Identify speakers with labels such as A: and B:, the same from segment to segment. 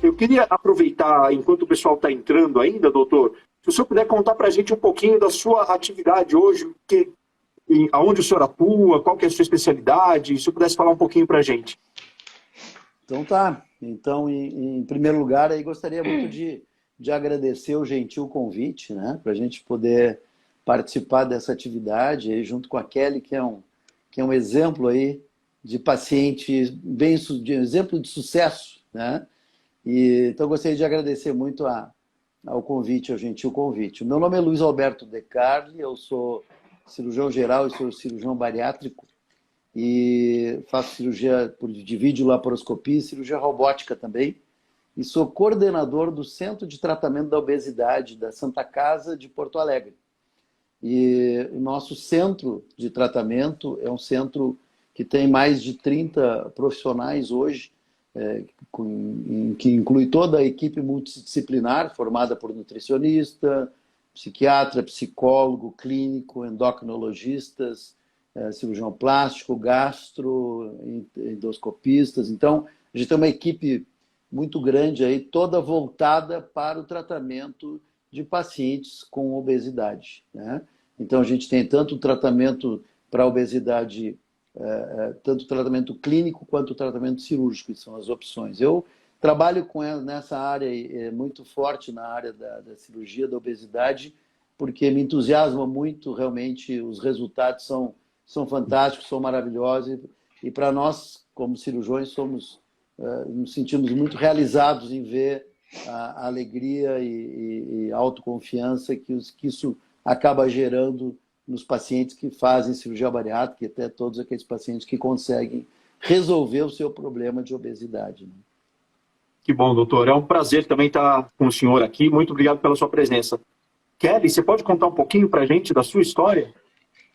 A: Eu queria aproveitar, enquanto o pessoal está entrando ainda, doutor, se o senhor puder contar para a gente um pouquinho da sua atividade hoje, aonde o senhor atua, qual que é a sua especialidade, se o senhor pudesse falar um pouquinho para a gente.
B: Então tá. Então, em primeiro lugar, aí gostaria muito de agradecer o gentil convite, né, para a gente poder participar dessa atividade aí, junto com a Kelly, que é um exemplo aí de paciente de exemplo de sucesso, né? Então, gostaria de agradecer muito ao convite, ao gentil convite. O meu nome é Luiz Alberto De Carli, eu sou cirurgião geral e sou cirurgião bariátrico e faço cirurgia de videolaparoscopia e cirurgia robótica também. E sou coordenador do Centro de Tratamento da Obesidade da Santa Casa de Porto Alegre. E o nosso centro de tratamento é um centro que tem mais de 30 profissionais hoje, que inclui toda a equipe multidisciplinar, formada por nutricionista, psiquiatra, psicólogo, clínico, endocrinologistas, cirurgião plástico, gastro, endoscopistas. Então, a gente tem uma equipe muito grande aí, toda voltada para o tratamento de pacientes com obesidade, né? Então, a gente tem tanto o tratamento para obesidade, tanto o tratamento clínico quanto o tratamento cirúrgico, que são as opções. Eu trabalho nessa área, muito forte na área da cirurgia da obesidade, porque me entusiasma muito, realmente, os resultados são fantásticos, são maravilhosos, e para nós, como cirurgiões, nos sentimos muito realizados em ver a alegria e a autoconfiança que isso acaba gerando nos pacientes que fazem cirurgia bariátrica e até todos aqueles pacientes que conseguem resolver o seu problema de obesidade, né?
A: Que bom, doutor. É um prazer também estar com o senhor aqui. Muito obrigado pela sua presença. Kelly, você pode contar um pouquinho para a gente da sua história?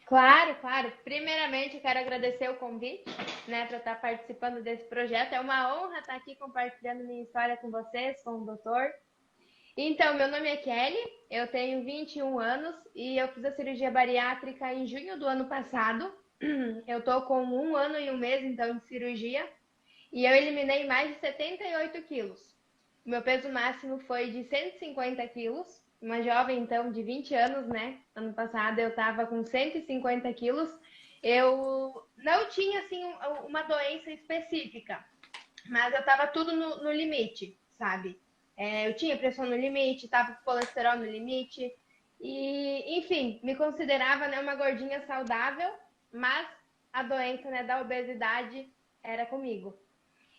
C: Claro, claro. Primeiramente, eu quero agradecer o convite, né, para estar participando desse projeto. É uma honra estar aqui compartilhando minha história com vocês, com o doutor. Então, meu nome é Kelly, eu tenho 21 anos e eu fiz a cirurgia bariátrica em junho do ano passado. Eu tô com 1 ano e 1 mês, então, de cirurgia, e eu eliminei mais de 78 quilos. O meu peso máximo foi de 150 quilos, uma jovem, então, de 20 anos, né? Ano passado eu tava com 150 quilos. Eu não tinha, assim, uma doença específica, mas eu tava tudo no limite, sabe? Eu tinha pressão no limite, tava com colesterol no limite, e, enfim, me considerava, né, uma gordinha saudável, mas a doença, né, da obesidade era comigo.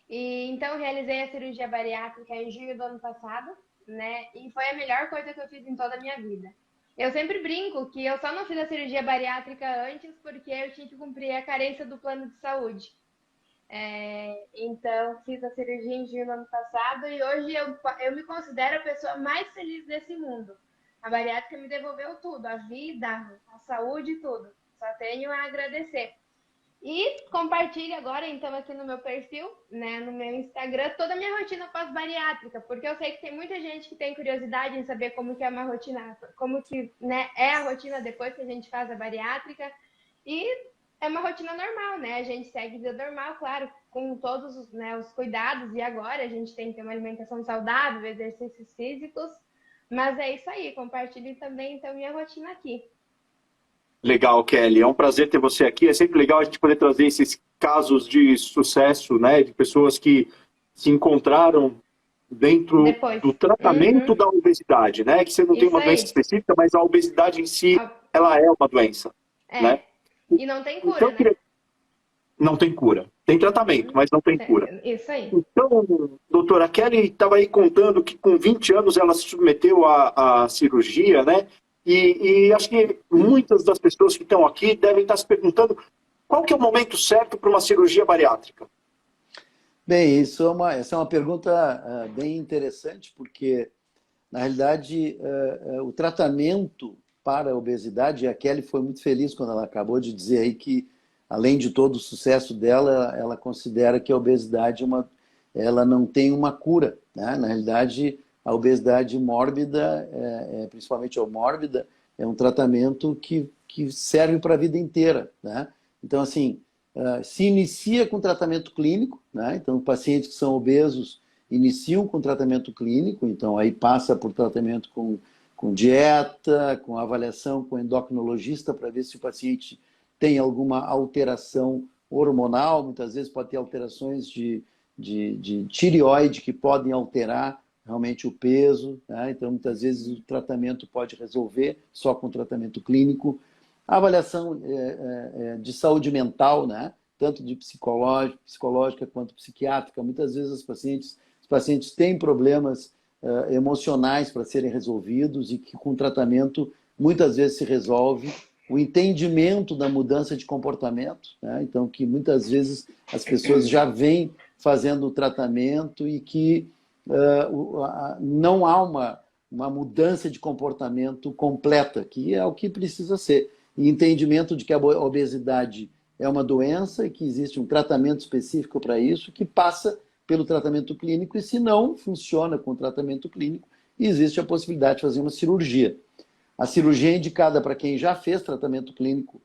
C: E então realizei a cirurgia bariátrica em junho do ano passado, né? E foi a melhor coisa que eu fiz em toda a minha vida. Eu sempre brinco que eu só não fiz a cirurgia bariátrica antes porque eu tinha que cumprir a carência do plano de saúde. Então, fiz a cirurgia em junho do ano passado e hoje eu me considero a pessoa mais feliz desse mundo. A bariátrica me devolveu tudo, a vida, a saúde e tudo. Só tenho a agradecer. E compartilho agora, então, aqui no meu perfil, né, no meu Instagram, toda a minha rotina pós-bariátrica, porque eu sei que tem muita gente que tem curiosidade em saber como que é uma rotina, como que, né, é a rotina depois que a gente faz a bariátrica. E é uma rotina normal, né? A gente segue vida normal, claro, com todos os, né, os cuidados, e agora a gente tem que ter uma alimentação saudável, exercícios físicos, mas é isso aí, compartilho também, então, minha rotina aqui.
A: Legal, Kelly. É um prazer ter você aqui. É sempre legal a gente poder trazer esses casos de sucesso, né? De pessoas que se encontraram dentro
C: Depois.
A: do tratamento da obesidade, né? Que você não tem
C: Isso
A: uma doença
C: aí.
A: específica, mas a obesidade em si, ela é uma doença, né?
C: E não tem cura,
A: Então,
C: né?
A: não tem cura. Tem tratamento, mas não tem cura.
C: Isso aí.
A: Então, doutora Kelly estava aí contando que com 20 anos ela se submeteu à cirurgia, né? E acho que muitas das pessoas que estão aqui devem estar se perguntando qual que é o momento certo para uma cirurgia bariátrica.
B: Bem, essa é uma pergunta bem interessante, porque, na realidade, o tratamento para a obesidade, e a Kelly foi muito feliz quando ela acabou de dizer aí que, além de todo o sucesso dela, ela considera que a obesidade ela não tem uma cura, né? Na realidade, a obesidade mórbida, principalmente a mórbida, é um tratamento que serve para a vida inteira, né? Então, assim, se inicia com tratamento clínico, né? Então, pacientes que são obesos, iniciam com tratamento clínico, então aí passa por tratamento com dieta, com avaliação com endocrinologista para ver se o paciente tem alguma alteração hormonal, muitas vezes pode ter alterações de tireoide que podem alterar realmente o peso, né? Então muitas vezes o tratamento pode resolver só com tratamento clínico. A avaliação de saúde mental, né? Tanto de psicológica quanto psiquiátrica, muitas vezes os pacientes têm problemas emocionais para serem resolvidos e que com tratamento muitas vezes se resolve. O entendimento da mudança de comportamento, né? Então que muitas vezes as pessoas já vêm fazendo o tratamento e que não há uma mudança de comportamento completa, que é o que precisa ser. E entendimento de que a obesidade é uma doença e que existe um tratamento específico para isso, que passa pelo tratamento clínico, e se não funciona com o tratamento clínico, existe a possibilidade de fazer uma cirurgia. A cirurgia é indicada para quem já fez tratamento clínico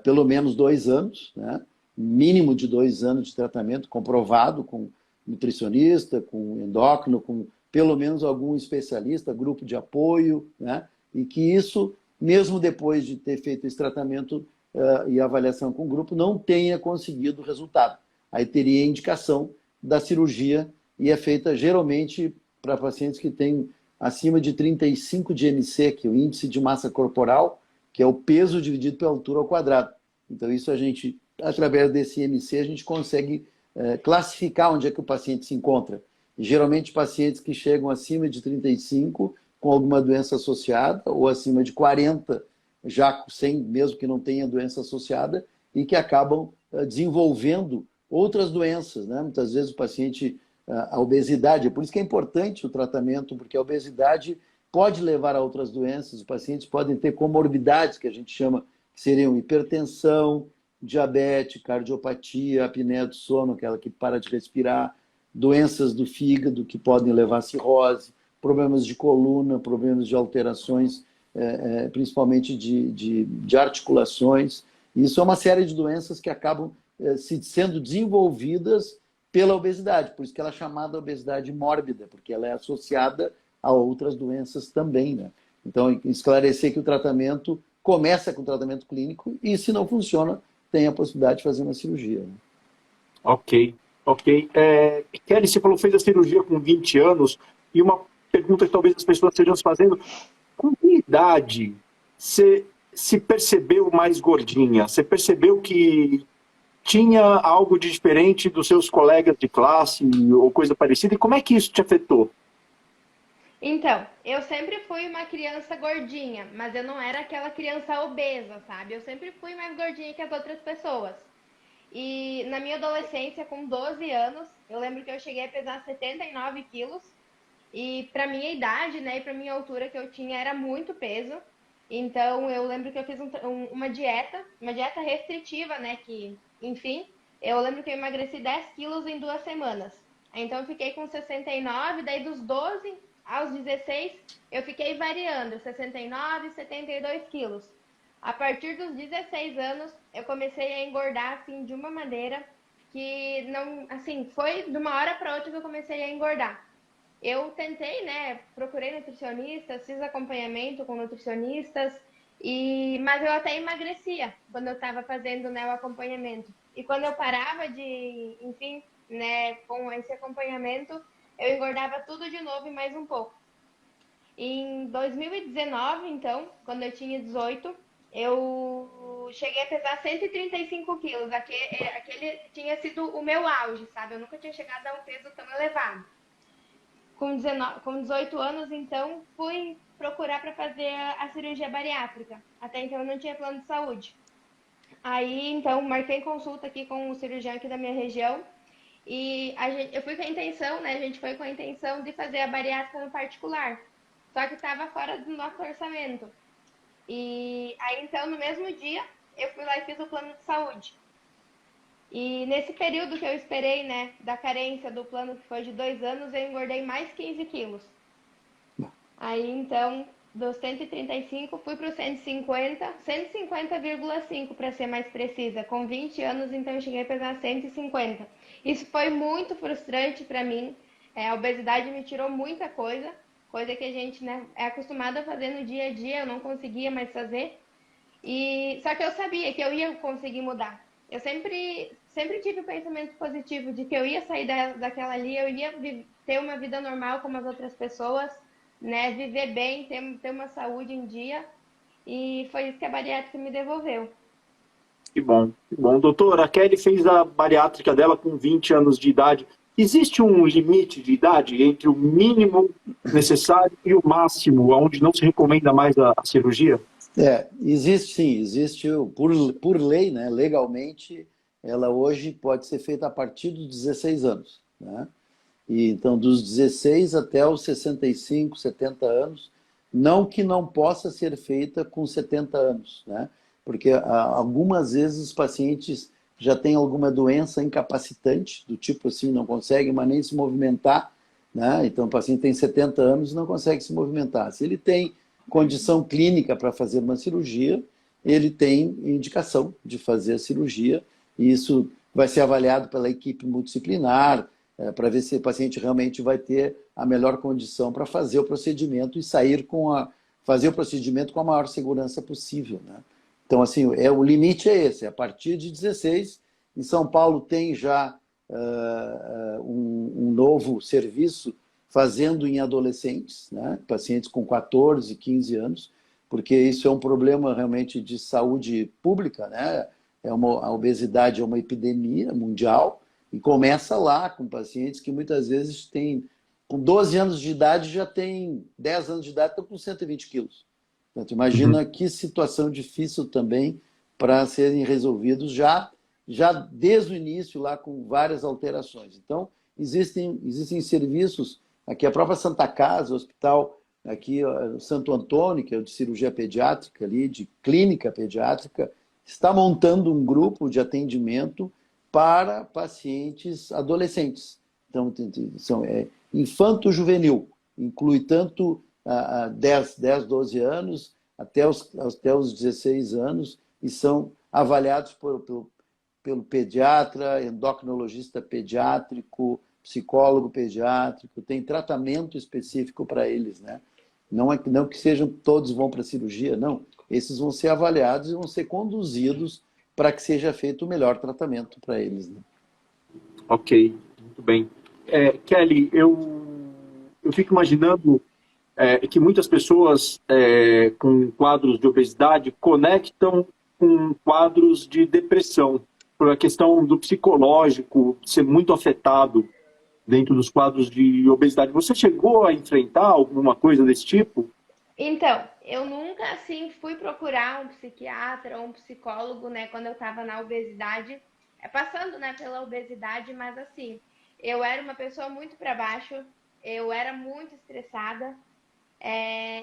B: pelo menos 2 anos, né? Mínimo de 2 anos de tratamento comprovado com nutricionista, com endócrino, com pelo menos algum especialista, grupo de apoio, né? E que isso, mesmo depois de ter feito esse tratamento e avaliação com o grupo, não tenha conseguido resultado. Aí teria indicação da cirurgia e é feita geralmente para pacientes que têm acima de 35 de IMC, que é o índice de massa corporal, que é o peso dividido pela altura ao quadrado. Então isso a gente, através desse IMC, a gente consegue classificar onde é que o paciente se encontra. E, geralmente pacientes que chegam acima de 35 com alguma doença associada ou acima de 40 já sem, mesmo que não tenha doença associada, e que acabam desenvolvendo outras doenças, né? Muitas vezes o paciente, a obesidade, é por isso que é importante o tratamento, porque a obesidade pode levar a outras doenças, os pacientes podem ter comorbidades, que a gente chama, que seriam hipertensão, diabetes, cardiopatia, apneia do sono, aquela que para de respirar, doenças do fígado que podem levar a cirrose, problemas de coluna, problemas de alterações, principalmente de articulações. Isso é uma série de doenças que acabam sendo desenvolvidas pela obesidade, por isso que ela é chamada obesidade mórbida, porque ela é associada a outras doenças também, né? Então, esclarecer que o tratamento começa com o tratamento clínico e, se não funciona, tem a possibilidade de fazer uma cirurgia, né?
A: Ok. Kelly, você falou que fez a cirurgia com 20 anos, e uma pergunta que talvez as pessoas estejam se fazendo: com que idade você se percebeu mais gordinha? Você percebeu que tinha algo de diferente dos seus colegas de classe ou coisa parecida? E como é que isso te afetou?
C: Então, eu sempre fui uma criança gordinha, mas eu não era aquela criança obesa, sabe? Eu sempre fui mais gordinha que as outras pessoas. E na minha adolescência, com 12 anos, eu lembro que eu cheguei a pesar 79 quilos. E para minha idade, né, e para minha altura que eu tinha, era muito peso. Então, eu lembro que eu fiz uma dieta restritiva, né, que, enfim, eu lembro que eu emagreci 10 quilos em 2 semanas. Então, eu fiquei com 69, daí dos 12 aos 16, eu fiquei variando, 69 e 72 quilos. A partir dos 16 anos, eu comecei a engordar, assim, de uma maneira que não, assim, foi de uma hora para outra que eu comecei a engordar. Eu tentei, né, procurei nutricionistas, fiz acompanhamento com nutricionistas, mas eu até emagrecia quando eu estava fazendo, né, o acompanhamento. E quando eu parava de, enfim, né, com esse acompanhamento, eu engordava tudo de novo e mais um pouco. Em 2019, então, quando eu tinha 18, eu cheguei a pesar 135 quilos. Aquele tinha sido o meu auge, sabe? Eu nunca tinha chegado a um peso tão elevado. Com 18 anos, então, fui procurar para fazer a cirurgia bariátrica. Até então, eu não tinha plano de saúde. Aí, então, marquei consulta aqui com o cirurgião aqui da minha região. E eu fui com a intenção, né? A gente foi com a intenção de fazer a bariátrica no particular. Só que estava fora do nosso orçamento. E aí, então, no mesmo dia, eu fui lá e fiz o plano de saúde. E nesse período que eu esperei, né, da carência do plano, que foi de 2 anos, eu engordei mais 15 quilos. Aí, então, dos 135, fui para o 150, 150,5 para ser mais precisa. Com 20 anos, então, eu cheguei a pesar 150. Isso foi muito frustrante para mim. A obesidade me tirou muita coisa, coisa que a gente, né, é acostumado a fazer no dia a dia, eu não conseguia mais fazer. Só que eu sabia que eu ia conseguir mudar. Eu sempre tive o pensamento positivo de que eu ia sair daquela ali, eu ia ter uma vida normal como as outras pessoas, né? Viver bem, ter uma saúde em dia. E foi isso que a bariátrica me devolveu.
A: Que bom, que bom. Doutora, a Kelly fez a bariátrica dela com 20 anos de idade. Existe um limite de idade entre o mínimo necessário e o máximo, onde não se recomenda mais a cirurgia?
B: Existe sim, existe por lei, né, legalmente, ela hoje pode ser feita a partir dos 16 anos, né? E, então, dos 16 até os 65, 70 anos, não que não possa ser feita com 70 anos, né? Porque algumas vezes os pacientes já têm alguma doença incapacitante, do tipo assim, não conseguem mais nem se movimentar, né? Então, o paciente tem 70 anos e não consegue se movimentar. Se ele tem condição clínica para fazer uma cirurgia, ele tem indicação de fazer a cirurgia, e isso vai ser avaliado pela equipe multidisciplinar, para ver se o paciente realmente vai ter a melhor condição para fazer o procedimento e fazer o procedimento com a maior segurança possível, né? Então, assim, o limite é esse, a partir de 16. Em São Paulo tem já um novo serviço fazendo em adolescentes, né? Pacientes com 14, 15 anos, porque isso é um problema realmente de saúde pública, né? A obesidade é uma epidemia mundial e começa lá com pacientes que muitas vezes têm, com 12 anos de idade, já tem 10 anos de idade, estão com 120 quilos. Então, imagina que situação difícil também para serem resolvidos já desde o início, lá com várias alterações. Então, existem serviços, aqui a própria Santa Casa, o hospital aqui, o Santo Antônio, que é o de cirurgia pediátrica ali, de clínica pediátrica, está montando um grupo de atendimento para pacientes adolescentes. Então, infanto-juvenil, inclui tanto 10, 12 anos até os 16 anos, e são avaliados pelo pediatra, endocrinologista pediátrico, psicólogo pediátrico, tem tratamento específico para eles, né? Não que sejam todos vão para a cirurgia, não. Esses vão ser avaliados e vão ser conduzidos para que seja feito o melhor tratamento para eles, né?
A: Ok, muito bem. Kelly, eu fico imaginando que muitas pessoas com quadros de obesidade conectam com quadros de depressão, por a questão do psicológico ser muito afetado dentro dos quadros de obesidade. Você chegou a enfrentar alguma coisa desse tipo?
C: Então, eu nunca, assim, fui procurar um psiquiatra ou um psicólogo, né, quando eu estava na obesidade, passando, né, pela obesidade, mas, assim, eu era uma pessoa muito para baixo, eu era muito estressada,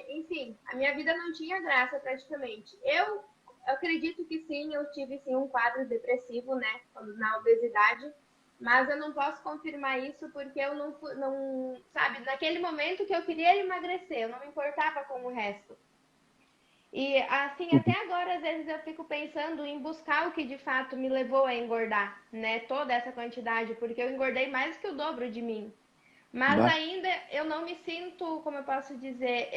C: enfim, a minha vida não tinha graça praticamente. Eu acredito que sim, eu tive, sim, um quadro depressivo, né, na obesidade, mas eu não posso confirmar isso porque eu não, sabe, naquele momento que eu queria emagrecer, eu não me importava com o resto. E assim, até agora, às vezes eu fico pensando em buscar o que de fato me levou a engordar, né, toda essa quantidade, porque eu engordei mais que o dobro de mim. Mas ainda eu não me sinto, como eu posso dizer,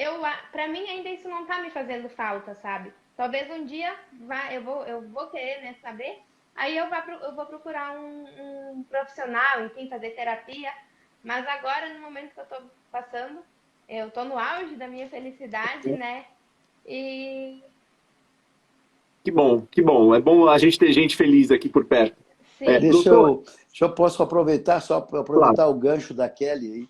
C: para mim ainda isso não tá me fazendo falta, sabe? Talvez um dia eu vou querer, né, saber. Aí eu vou procurar um profissional, enfim, fazer terapia. Mas agora, no momento que eu tô passando, eu tô no auge da minha felicidade, né? E
A: Que bom, que bom. É bom a gente ter gente feliz aqui por perto.
C: sim,
B: Posso aproveitar,
A: Claro.
B: o gancho da Kelly aí,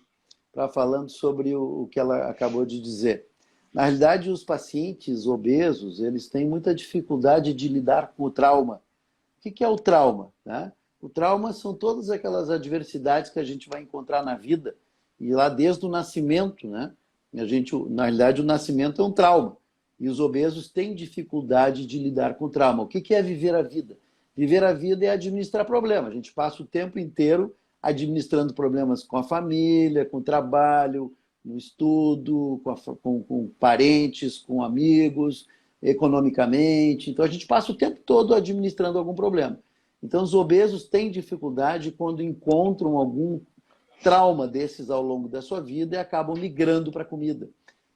B: para falando sobre o que ela acabou de dizer. Na realidade, os pacientes obesos, eles têm muita dificuldade de lidar com o trauma. O que é o trauma, né? O trauma são todas aquelas adversidades que a gente vai encontrar na vida, e lá desde o nascimento, né? Na realidade, o nascimento é um trauma. E os obesos têm dificuldade de lidar com o trauma. O que é viver a vida? Viver a vida é administrar problemas. A gente passa o tempo inteiro administrando problemas com a família, com o trabalho, no estudo, com parentes, com amigos, economicamente. Então, a gente passa o tempo todo administrando algum problema. Então, os obesos têm dificuldade quando encontram algum trauma desses ao longo da sua vida e acabam migrando para a comida.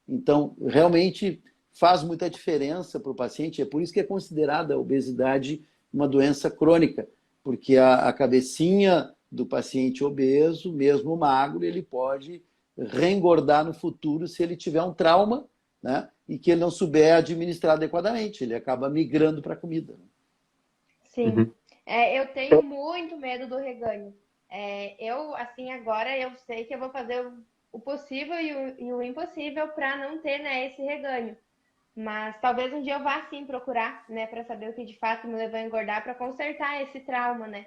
B: Então, realmente faz muita diferença para o paciente, é por isso que é considerada a obesidade uma doença crônica, porque a cabecinha do paciente obeso, mesmo magro, ele pode reengordar no futuro se ele tiver um trauma, né? E que ele não souber administrar adequadamente, ele acaba migrando para a comida.
C: Sim.
A: Uhum.
C: Eu tenho muito medo do reganho. Eu, assim, agora eu sei que eu vou fazer o possível e o impossível para não ter, né, esse reganho. Mas talvez um dia eu vá sim procurar, né, para saber o que de fato me levou a engordar, para consertar esse trauma, né?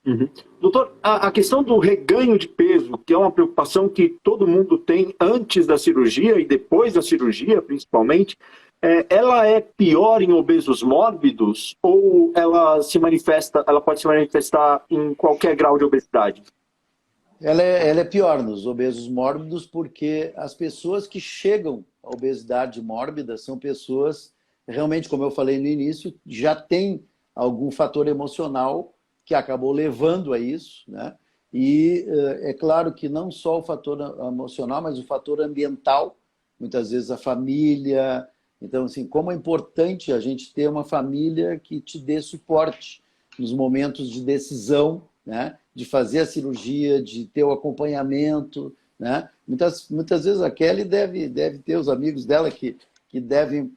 A: Uhum. Doutor, a questão do reganho de peso, que é uma preocupação que todo mundo tem antes da cirurgia e depois da cirurgia, principalmente, ela é pior em obesos mórbidos ou ela pode se manifestar em qualquer grau de obesidade?
B: Ela é pior nos obesos mórbidos porque as pessoas que chegam à obesidade mórbida são pessoas, realmente, como eu falei no início, já têm algum fator emocional que acabou levando a isso, né? E é claro que não só o fator emocional, mas o fator ambiental, muitas vezes a família. Então, assim, como é importante a gente ter uma família que te dê suporte nos momentos de decisão, né? De fazer a cirurgia, de ter o acompanhamento, né? Muitas vezes a Kelly deve ter os amigos dela que devem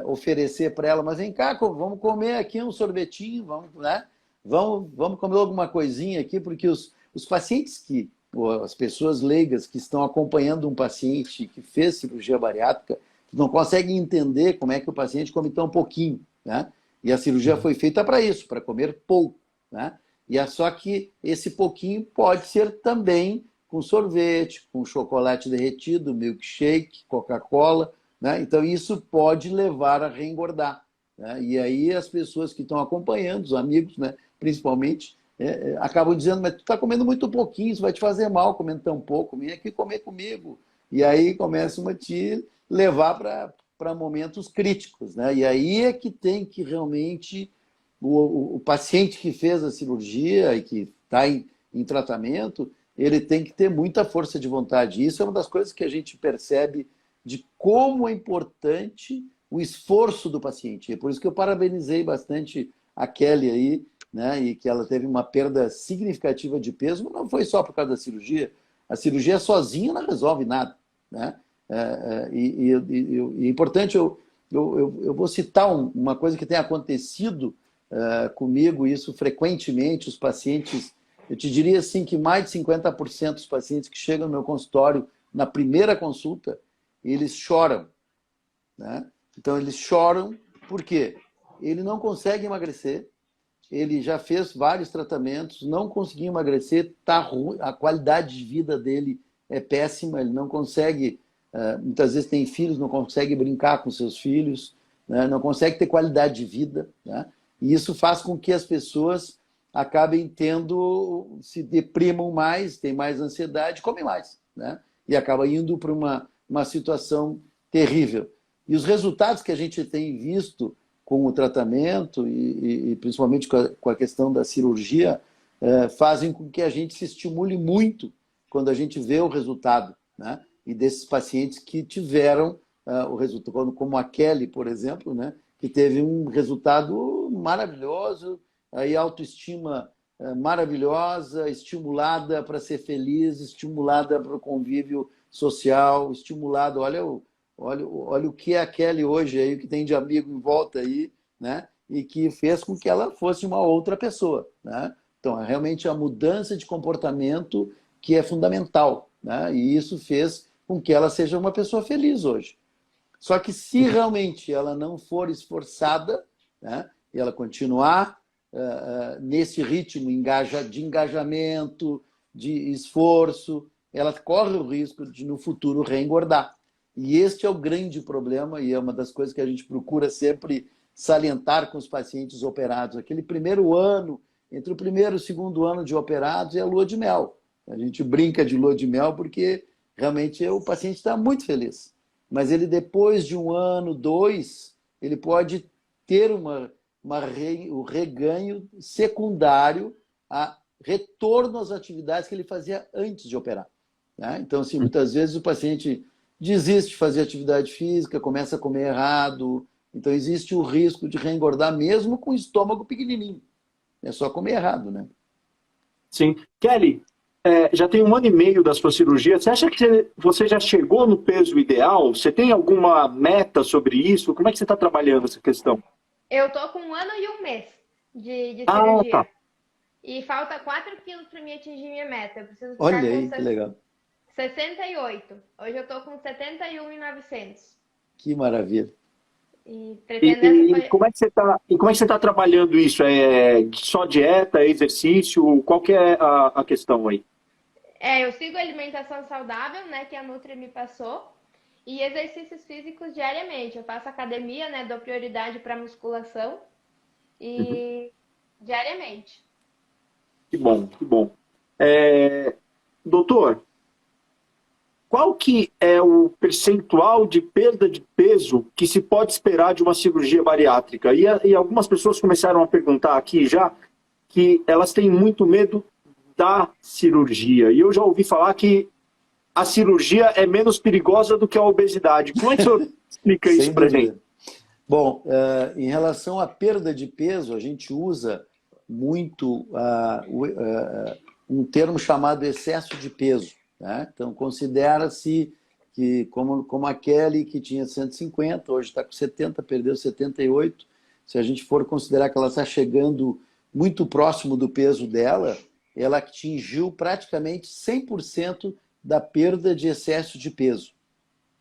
B: oferecer para ela, mas vem cá, vamos comer aqui um sorvetinho, vamos, né? Vamos comer alguma coisinha aqui, porque os pacientes ou as pessoas leigas que estão acompanhando um paciente que fez cirurgia bariátrica não conseguem entender como é que o paciente come tão pouquinho, né? E a cirurgia foi feita para isso, para comer pouco, né? E é só que esse pouquinho pode ser também com sorvete, com chocolate derretido, milkshake, Coca-Cola, né? Então isso pode levar a reengordar, né? E aí as pessoas que estão acompanhando, os amigos, né, principalmente, acabam dizendo, mas tu está comendo muito pouquinho, isso vai te fazer mal comendo tão pouco, vem aqui comer comigo. E aí começam a te levar para momentos críticos, né? E aí é que tem que realmente o paciente que fez a cirurgia e que está em tratamento, ele tem que ter muita força de vontade. Isso é uma das coisas que a gente percebe de como é importante o esforço do paciente. É por isso que eu parabenizei bastante a Kelly aí, né? E que ela teve uma perda significativa de peso, mas não foi só por causa da cirurgia. A cirurgia sozinha não resolve nada, né? E é importante, eu vou citar uma coisa que tem acontecido comigo, isso frequentemente, os pacientes, eu te diria assim que mais de 50% dos pacientes que chegam no meu consultório na primeira consulta, eles choram, né? Então eles choram porque ele não consegue emagrecer, ele já fez vários tratamentos, não conseguiu emagrecer, tá ruim, a qualidade de vida dele é péssima, ele não consegue, muitas vezes tem filhos, não consegue brincar com seus filhos, né? Não consegue ter qualidade de vida, né? E isso faz com que as pessoas acabem se deprimam mais, têm mais ansiedade, comem mais, né? E acaba indo para uma situação terrível. E os resultados que a gente tem visto com o tratamento e principalmente com a questão da cirurgia fazem com que a gente se estimule muito quando a gente vê o resultado, né? E desses pacientes que tiveram o resultado, como a Kelly, por exemplo, né? Que teve um resultado maravilhoso, aí autoestima maravilhosa, estimulada para ser feliz, estimulada para o convívio social, estimulada, olha o que é a Kelly hoje, aí, o que tem de amigo em volta aí, né? E que fez com que ela fosse uma outra pessoa, né? Então, é realmente a mudança de comportamento que é fundamental, né? E isso fez com que ela seja uma pessoa feliz hoje. Só que se realmente ela não for esforçada, né, e ela continuar nesse ritmo de engajamento, de esforço, ela corre o risco de, no futuro, reengordar. E este é o grande problema e é uma das coisas que a gente procura sempre salientar com os pacientes operados. Aquele primeiro ano, entre o primeiro e o segundo ano de operados, é a lua de mel. A gente brinca de lua de mel porque realmente o paciente está muito feliz. Mas ele, depois de 1 ano, 2, ele pode ter o reganho secundário a retorno às atividades que ele fazia antes de operar. Né? Então, assim, muitas vezes o paciente desiste de fazer atividade física, começa a comer errado. Então, existe o risco de reengordar mesmo com o estômago pequenininho. É só comer errado, né?
A: Sim. Kelly, já tem 1 ano e meio da sua cirurgia. Você acha que você já chegou no peso ideal? Você tem alguma meta sobre isso? Como é que você está trabalhando essa questão?
C: Eu tô com 1 ano e 1 mês de
A: Ah,
C: cirurgia.
A: tá.
C: E falta 4 quilos para mim atingir minha meta. Eu preciso ficar
B: Olha
C: com
B: aí, que legal.
C: 68. Hoje eu tô com 71.900.
B: Que maravilha.
C: E
A: E,
C: pretendo essa
A: e
C: foi.
A: como é que você está? E como é que você está trabalhando isso? É só dieta, exercício? Qual que é a questão aí?
C: Eu sigo a alimentação saudável, né, que a Nutri me passou, e exercícios físicos diariamente. Eu faço academia, né, dou prioridade para musculação
A: Uhum.
C: e diariamente.
A: Que bom, que bom. Doutor, qual que é o percentual de perda de peso que se pode esperar de uma cirurgia bariátrica? E algumas pessoas começaram a perguntar aqui já que elas têm muito medo da cirurgia. E eu já ouvi falar que a cirurgia é menos perigosa do que a obesidade. Como é que o senhor explica isso
B: Sem
A: para gente?
B: dúvida. Bom, em relação à perda de peso, a gente usa muito um termo chamado excesso de peso. Né? Então, considera-se que, como a Kelly, que tinha 150, hoje está com 70, perdeu 78. Se a gente for considerar que ela está chegando muito próximo do peso dela, ela atingiu praticamente 100% da perda de excesso de peso.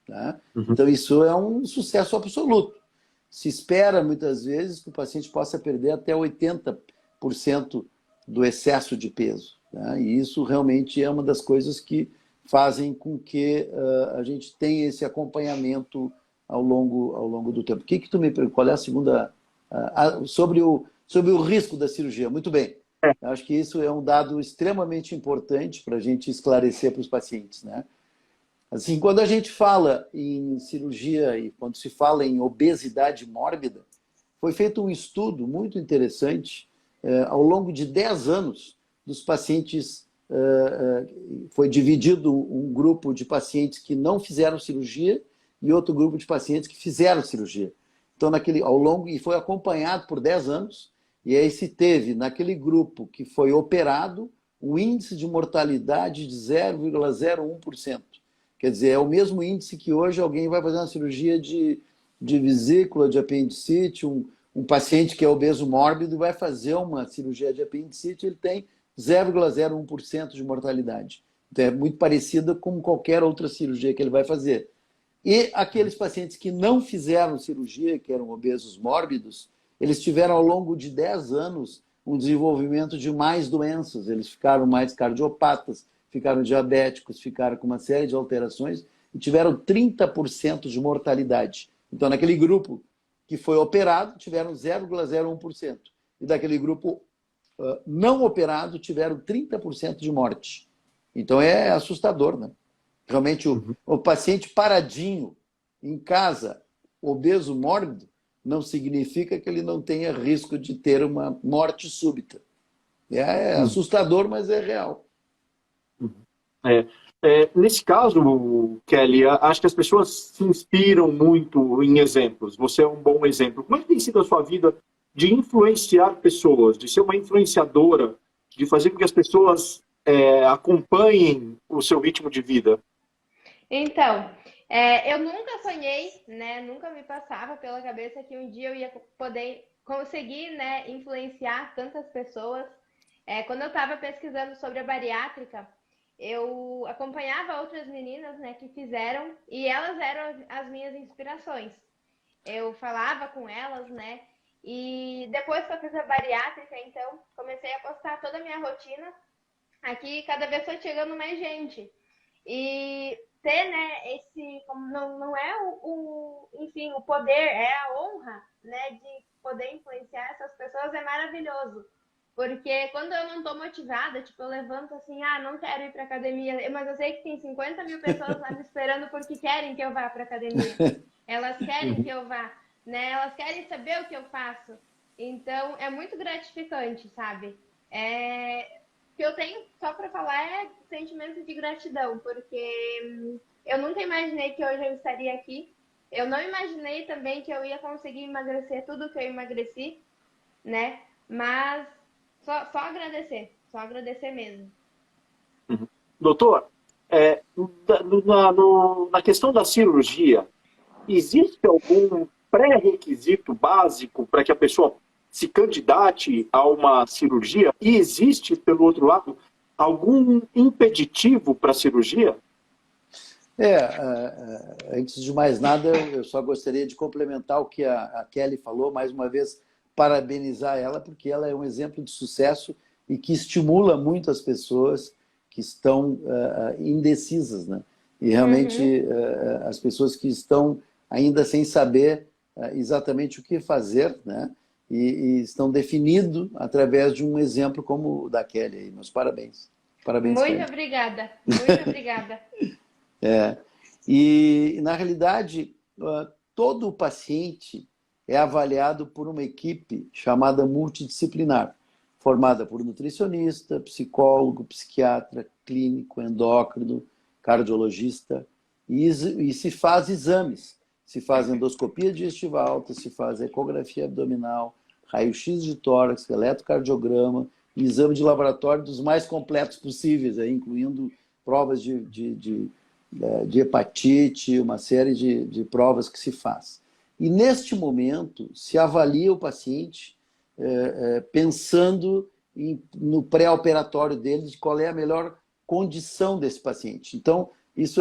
B: Tá?
A: Uhum.
B: Então, isso é um sucesso absoluto. Se espera, muitas vezes, que o paciente possa perder até 80% do excesso de peso. Tá? E isso realmente é uma das coisas que fazem com que a gente tenha esse acompanhamento ao longo do tempo. Que tu me perguntou? Qual é a segunda? Sobre o risco da cirurgia. Muito bem. Eu acho que isso é um dado extremamente importante para a gente esclarecer para os pacientes, né? Assim, quando a gente fala em cirurgia e quando se fala em obesidade mórbida, foi feito um estudo muito interessante ao longo de 10 anos dos pacientes. Foi dividido um grupo de pacientes que não fizeram cirurgia e outro grupo de pacientes que fizeram cirurgia. Então, ao longo, e foi acompanhado por 10 anos, e aí se teve, naquele grupo que foi operado, um índice de mortalidade de 0,01%. Quer dizer, é o mesmo índice que hoje alguém vai fazer uma cirurgia de vesícula, de apendicite, um paciente que é obeso mórbido vai fazer uma cirurgia de apendicite, ele tem 0,01% de mortalidade. Então é muito parecida com qualquer outra cirurgia que ele vai fazer. E aqueles pacientes que não fizeram cirurgia, que eram obesos mórbidos, eles tiveram ao longo de 10 anos um desenvolvimento de mais doenças, eles ficaram mais cardiopatas, ficaram diabéticos, ficaram com uma série de alterações e tiveram 30% de mortalidade. Então, naquele grupo que foi operado, tiveram 0,01%. E daquele grupo não operado, tiveram 30% de morte. Então, é assustador, né? Realmente, o paciente paradinho em casa, obeso mórbido, não significa que ele não tenha risco de ter uma morte súbita. É assustador, mas é real.
A: Nesse caso, Kelly, acho que as pessoas se inspiram muito em exemplos. Você é um bom exemplo. Como é que tem sido a sua vida de influenciar pessoas, de ser uma influenciadora, de fazer com que as pessoas acompanhem o seu ritmo de vida?
C: Então, eu nunca sonhei, né? Nunca me passava pela cabeça que um dia eu ia poder conseguir, né, influenciar tantas pessoas. Quando eu estava pesquisando sobre a bariátrica, eu acompanhava outras meninas, né, que fizeram e elas eram as minhas inspirações. Eu falava com elas, né? E depois que eu fiz a bariátrica, então, comecei a postar toda a minha rotina. Aqui cada vez foi chegando mais gente. E ter, né, como não é enfim, o poder, é a honra, né, de poder influenciar essas pessoas é maravilhoso. Porque quando eu não tô motivada, tipo, eu levanto assim, não quero ir pra academia, mas eu sei que tem 50 mil pessoas lá me esperando porque querem que eu vá pra academia. Elas querem que eu vá, né? Elas querem saber o que eu faço. Então, é muito gratificante, sabe? que eu tenho só para falar é sentimento de gratidão, porque eu nunca imaginei que hoje eu estaria aqui. Eu não imaginei também que eu ia conseguir emagrecer tudo que eu emagreci, né? Mas só agradecer mesmo.
A: Uhum. Doutor, na questão da cirurgia, existe algum pré-requisito básico para que a pessoa se candidate a uma cirurgia? E existe, pelo outro lado, algum impeditivo para a cirurgia?
B: Antes de mais nada, eu só gostaria de complementar o que a Kelly falou, mais uma vez, parabenizar ela, porque ela é um exemplo de sucesso e que estimula muito as pessoas que estão indecisas, né? E realmente as pessoas que estão ainda sem saber exatamente o que fazer, né? E estão definidos através de um exemplo como o da Kelly. Aí. Meus parabéns. Parabéns,
C: Muito
B: Kelly.
C: obrigada, muito obrigada.
B: E, na realidade, todo paciente é avaliado por uma equipe chamada multidisciplinar, formada por nutricionista, psicólogo, psiquiatra, clínico, endócrino, cardiologista, e se faz exames. Se faz endoscopia digestiva alta, se faz ecografia abdominal, raio-x de tórax, eletrocardiograma, e exame de laboratório dos mais completos possíveis, incluindo provas de hepatite, uma série de provas que se faz. E, neste momento, se avalia o paciente pensando no pré-operatório dele, de qual é a melhor condição desse paciente. Então,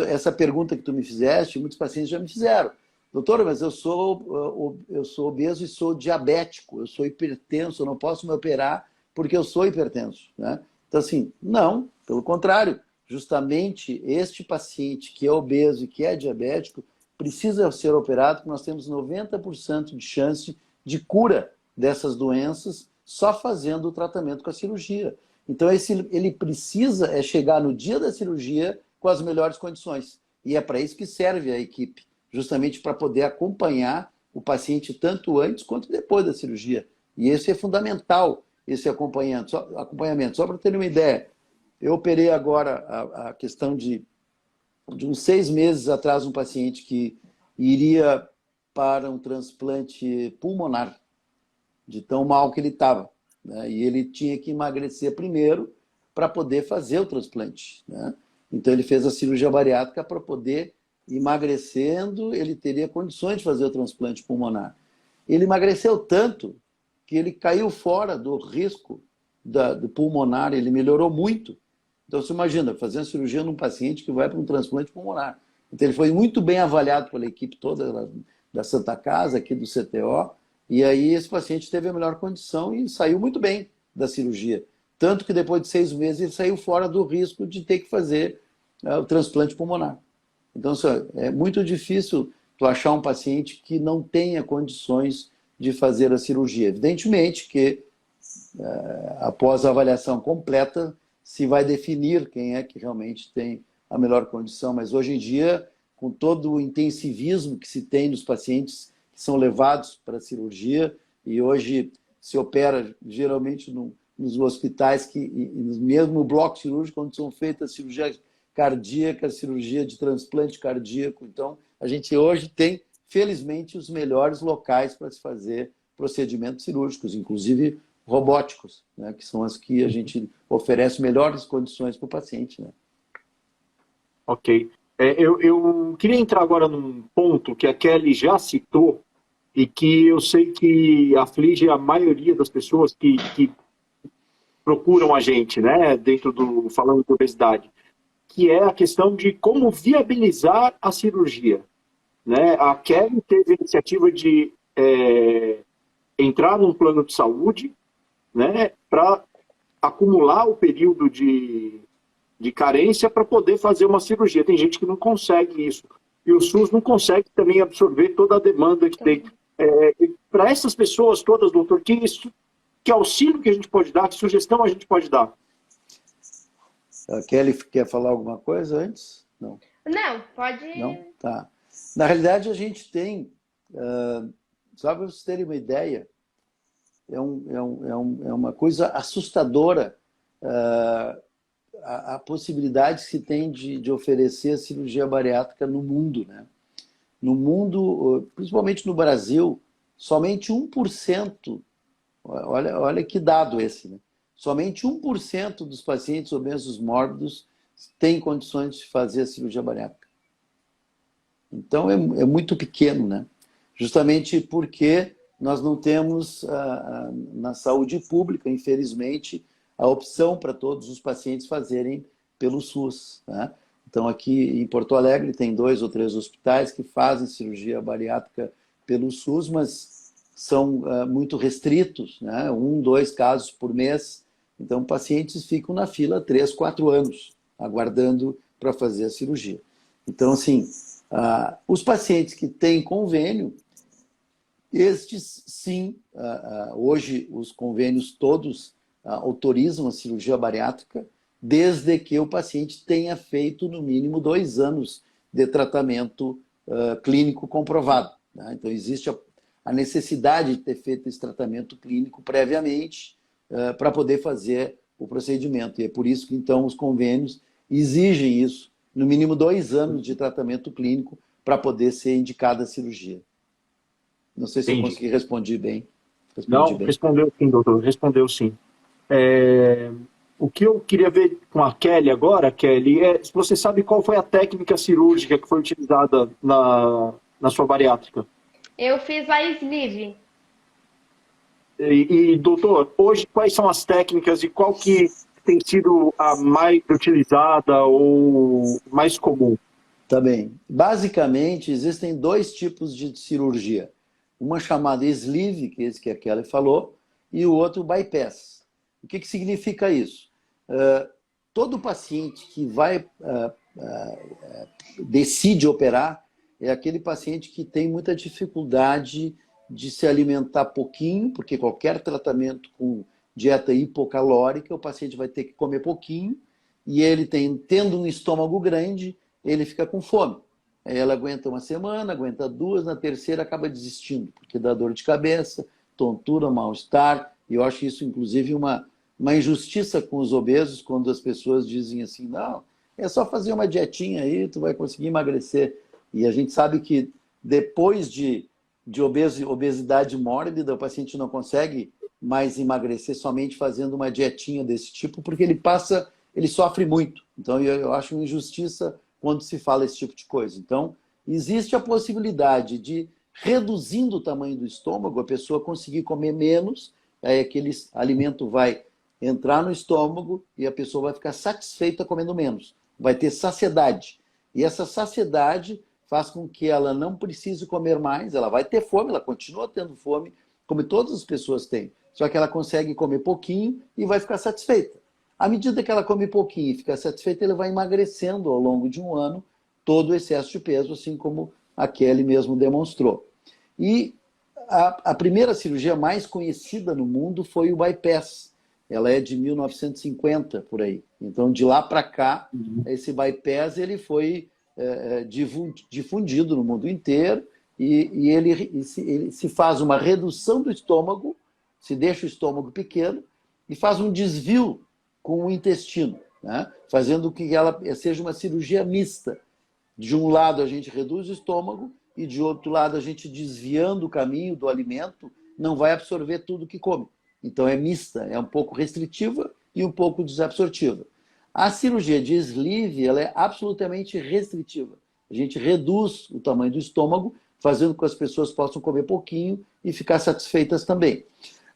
B: essa pergunta que tu me fizeste, muitos pacientes já me fizeram. Doutora, mas eu sou obeso e sou diabético, eu sou hipertenso, eu não posso me operar porque eu sou hipertenso. Né? Então, assim, não, pelo contrário. Justamente este paciente que é obeso e que é diabético precisa ser operado, porque nós temos 90% de chance de cura dessas doenças só fazendo o tratamento com a cirurgia. Então, ele precisa chegar no dia da cirurgia com as melhores condições. E é para isso que serve a equipe, justamente para poder acompanhar o paciente tanto antes quanto depois da cirurgia. E esse é fundamental, esse acompanhamento. Só para ter uma ideia, eu operei agora a questão de uns 6 meses atrás um paciente que iria para um transplante pulmonar, de tão mal que ele estava. Né? E ele tinha que emagrecer primeiro para poder fazer o transplante. Né? Então ele fez a cirurgia bariátrica para poder, emagrecendo, ele teria condições de fazer o transplante pulmonar. Ele emagreceu tanto que ele caiu fora do risco do pulmonar, ele melhorou muito. Então, você imagina, fazer uma cirurgia num paciente que vai para um transplante pulmonar. Então, ele foi muito bem avaliado pela equipe toda da Santa Casa, aqui do CTO, e aí esse paciente teve a melhor condição e saiu muito bem da cirurgia. Tanto que depois de 6 meses ele saiu fora do risco de ter que fazer o transplante pulmonar. Então, é muito difícil tu achar um paciente que não tenha condições de fazer a cirurgia. Evidentemente que, após a avaliação completa, se vai definir quem é que realmente tem a melhor condição. Mas hoje em dia, com todo o intensivismo que se tem nos pacientes que são levados para a cirurgia, e hoje se opera geralmente nos hospitais, e mesmo no bloco cirúrgico, onde são feitas cirurgias cardíacas, cirurgia de transplante cardíaco. Então, a gente hoje tem, felizmente, os melhores locais para se fazer procedimentos cirúrgicos, inclusive robóticos, né, que são as que a gente oferece melhores condições para o paciente. Né?
A: Ok. Eu queria entrar agora num ponto que a Kelly já citou e que eu sei que aflige a maioria das pessoas que procuram a gente, né, falando de obesidade, que é a questão de como viabilizar a cirurgia. Né? A Kelly teve a iniciativa de entrar num plano de saúde, né, para acumular o período de carência para poder fazer uma cirurgia. Tem gente que não consegue isso. E o SUS não consegue também absorver toda a demanda que tem. Para essas pessoas todas, doutor, que auxílio que a gente pode dar, que sugestão a gente pode dar?
B: A Kelly quer falar alguma coisa antes? Não.
C: Não, pode...
B: Não? Tá. Na realidade, a gente tem... só para vocês terem uma ideia, é uma coisa assustadora a possibilidade que se tem de oferecer a cirurgia bariátrica no mundo, né? No mundo, principalmente no Brasil, somente 1%, olha que dado esse, né? Somente 1% dos pacientes obesos mórbidos têm condições de fazer a cirurgia bariátrica. Então, é muito pequeno, né? Justamente porque nós não temos, na saúde pública, infelizmente, a opção para todos os pacientes fazerem pelo SUS, né? Então, aqui em Porto Alegre, tem 2 ou 3 hospitais que fazem cirurgia bariátrica pelo SUS, mas são muito restritos, né? 1, 2 casos por mês. Então, pacientes ficam na fila 3, 4 anos, aguardando para fazer a cirurgia. Então, assim, os pacientes que têm convênio, estes sim, hoje os convênios todos autorizam a cirurgia bariátrica, desde que o paciente tenha feito no mínimo 2 anos de tratamento clínico comprovado, né? Então existe a necessidade de ter feito esse tratamento clínico previamente para poder fazer o procedimento. E é por isso que então os convênios exigem isso, no mínimo 2 anos de tratamento clínico para poder ser indicada a cirurgia. Não sei se eu consegui responder bem.
A: Respondeu sim, doutor, respondeu sim. O que eu queria ver com a Kelly agora, Kelly, se você sabe qual foi a técnica cirúrgica que foi utilizada na sua bariátrica?
C: Eu fiz a sleeve.
A: Doutor, hoje quais são as técnicas e qual que tem sido a mais utilizada ou mais comum?
B: Tá bem. Basicamente, existem 2 tipos de cirurgia. Uma chamada sleeve, que é esse que a Kelly falou, e o outro bypass. O que significa isso? Todo paciente que decide operar é aquele paciente que tem muita dificuldade de se alimentar pouquinho, porque qualquer tratamento com dieta hipocalórica, o paciente vai ter que comer pouquinho, e ele tendo um estômago grande, ele fica com fome. Aí ela aguenta 1 semana, aguenta 2, na terceira acaba desistindo, porque dá dor de cabeça, tontura, mal-estar, e eu acho isso, inclusive, uma injustiça com os obesos, quando as pessoas dizem assim, não, é só fazer uma dietinha aí, tu vai conseguir emagrecer. E a gente sabe que depois de obesidade mórbida, o paciente não consegue mais emagrecer somente fazendo uma dietinha desse tipo, porque ele sofre muito. Então, eu acho uma injustiça quando se fala esse tipo de coisa. Então, existe a possibilidade de, reduzindo o tamanho do estômago, a pessoa conseguir comer menos, aí aquele alimento vai entrar no estômago e a pessoa vai ficar satisfeita comendo menos. Vai ter saciedade. E essa saciedade faz com que ela não precise comer mais, ela vai ter fome, ela continua tendo fome, como todas as pessoas têm. Só que ela consegue comer pouquinho e vai ficar satisfeita. À medida que ela come pouquinho e fica satisfeita, ela vai emagrecendo ao longo de 1 ano todo o excesso de peso, assim como a Kelly mesmo demonstrou. E a primeira cirurgia mais conhecida no mundo foi o bypass. Ela é de 1950, por aí. Então, de lá para cá, esse bypass ele foi difundido no mundo inteiro e ele se faz uma redução do estômago, se deixa o estômago pequeno e faz um desvio com o intestino, né? Fazendo que ela seja uma cirurgia mista. De um lado a gente reduz o estômago e de outro lado a gente, desviando o caminho do alimento, não vai absorver tudo que come. Então é mista, é um pouco restritiva e um pouco desabsortiva. A cirurgia de sleeve ela é absolutamente restritiva. A gente reduz o tamanho do estômago, fazendo com que as pessoas possam comer pouquinho e ficar satisfeitas também.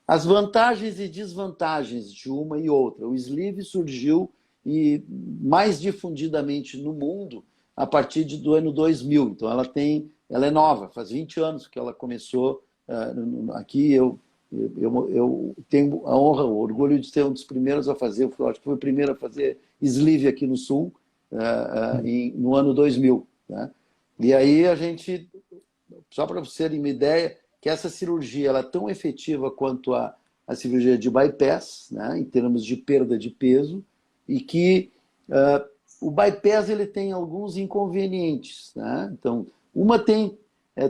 B: As vantagens e desvantagens de uma e outra. O sleeve surgiu mais difundidamente no mundo a partir do ano 2000. Então ela é nova, faz 20 anos que ela começou aqui. Eu tenho a honra, o orgulho de ser um dos primeiros a fazer, acho que foi o primeiro a fazer sleeve aqui no Sul, no ano 2000. Né? E aí a gente, só para vocês terem uma ideia, que essa cirurgia ela é tão efetiva quanto a cirurgia de bypass, né, em termos de perda de peso, e que o bypass ele tem alguns inconvenientes. Né? Então,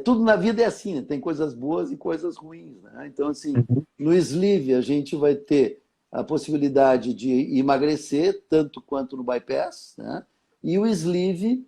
B: tudo na vida é assim, né? Tem coisas boas e coisas ruins. Né? Então, assim, no sleeve a gente vai ter a possibilidade de emagrecer, tanto quanto no bypass, né? E o sleeve,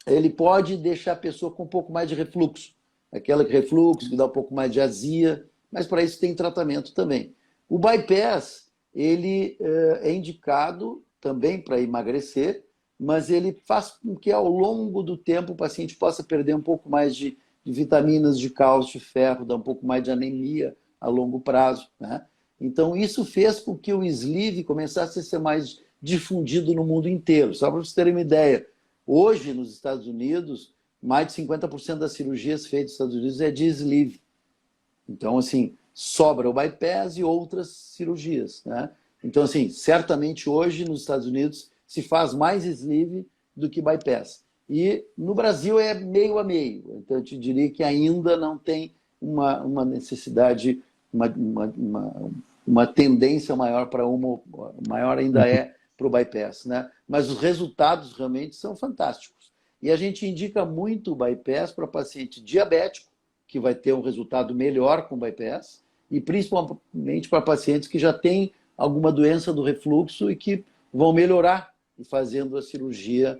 B: ele pode deixar a pessoa com um pouco mais de refluxo. Aquela refluxo que dá um pouco mais de azia, mas para isso tem tratamento também. O bypass, ele é indicado também para emagrecer, mas ele faz com que ao longo do tempo o paciente possa perder um pouco mais de vitaminas, de cálcio, de ferro, dar um pouco mais de anemia a longo prazo, né? Então isso fez com que o sleeve começasse a ser mais difundido no mundo inteiro. Só para vocês terem uma ideia, hoje nos Estados Unidos, mais de 50% das cirurgias feitas nos Estados Unidos é de sleeve. Então, assim, sobra o bypass e outras cirurgias, né? Então, assim, certamente hoje nos Estados Unidos se faz mais sleeve do que bypass. E no Brasil é meio a meio. Então, eu te diria que ainda não tem uma necessidade, uma tendência maior para uma, maior ainda é para o bypass, né? Mas os resultados realmente são fantásticos. E a gente indica muito o bypass para paciente diabético, que vai ter um resultado melhor com o bypass, e principalmente para pacientes que já têm alguma doença do refluxo e que vão melhorar fazendo a cirurgia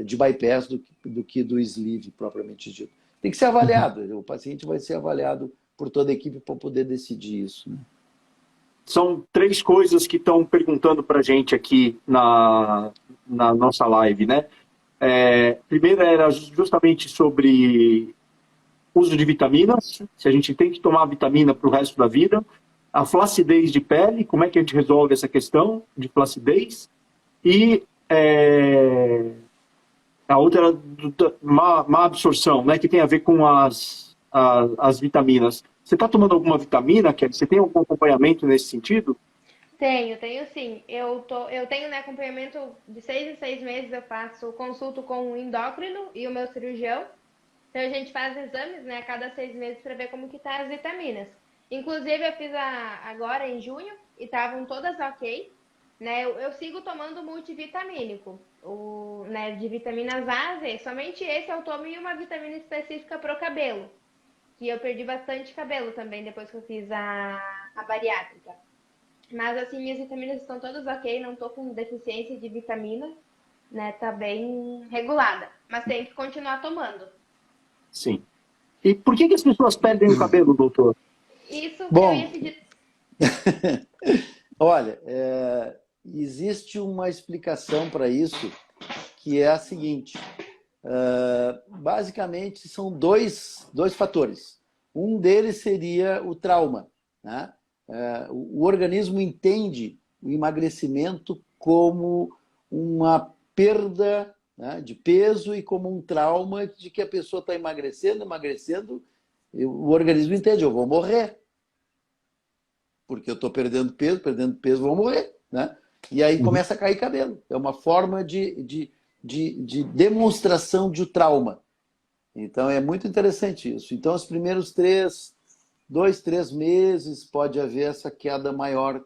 B: de bypass do que do sleeve propriamente dito. Tem que ser avaliado, o paciente vai ser avaliado por toda a equipe para poder decidir isso, né?
A: São 3 coisas que estão perguntando para a gente aqui na nossa live, né? Primeiro era justamente sobre uso de vitaminas, se a gente tem que tomar vitamina para o resto da vida, a flacidez de pele, como é que a gente resolve essa questão de flacidez, e a outra era má absorção, né, que tem a ver com as vitaminas. Você está tomando alguma vitamina, Kelly? Você tem algum acompanhamento nesse sentido?
C: Tenho sim. Eu tenho, né, acompanhamento de 6 em 6 meses, eu consulto com o endócrino e o meu cirurgião. Então a gente faz exames, né, a cada 6 meses para ver como que tá as vitaminas. Inclusive eu fiz agora em junho e estavam todas ok, né? Eu sigo tomando multivitamínico, né, de vitaminas A a Z. Somente esse eu tomo e uma vitamina específica para o cabelo, que eu perdi bastante cabelo também depois que eu fiz a bariátrica. Mas assim, minhas vitaminas estão todas ok, não tô com deficiência de vitamina, né? Tá bem regulada, mas tem que continuar tomando.
A: Sim. E por que as pessoas perdem o cabelo, doutor?
C: Isso que eu
B: Bom,
C: ia pedir.
B: olha, existe uma explicação para isso, que é a seguinte. Basicamente, são dois fatores. Um deles seria o trauma, né? O organismo entende o emagrecimento como uma perda, né, de peso e como um trauma de que a pessoa está emagrecendo, e o organismo entende, eu vou morrer. Porque eu estou perdendo peso, vou morrer, né? E aí começa a cair cabelo. É uma forma de demonstração de trauma. Então é muito interessante isso. Então, os primeiros 2, 3 meses pode haver essa queda maior,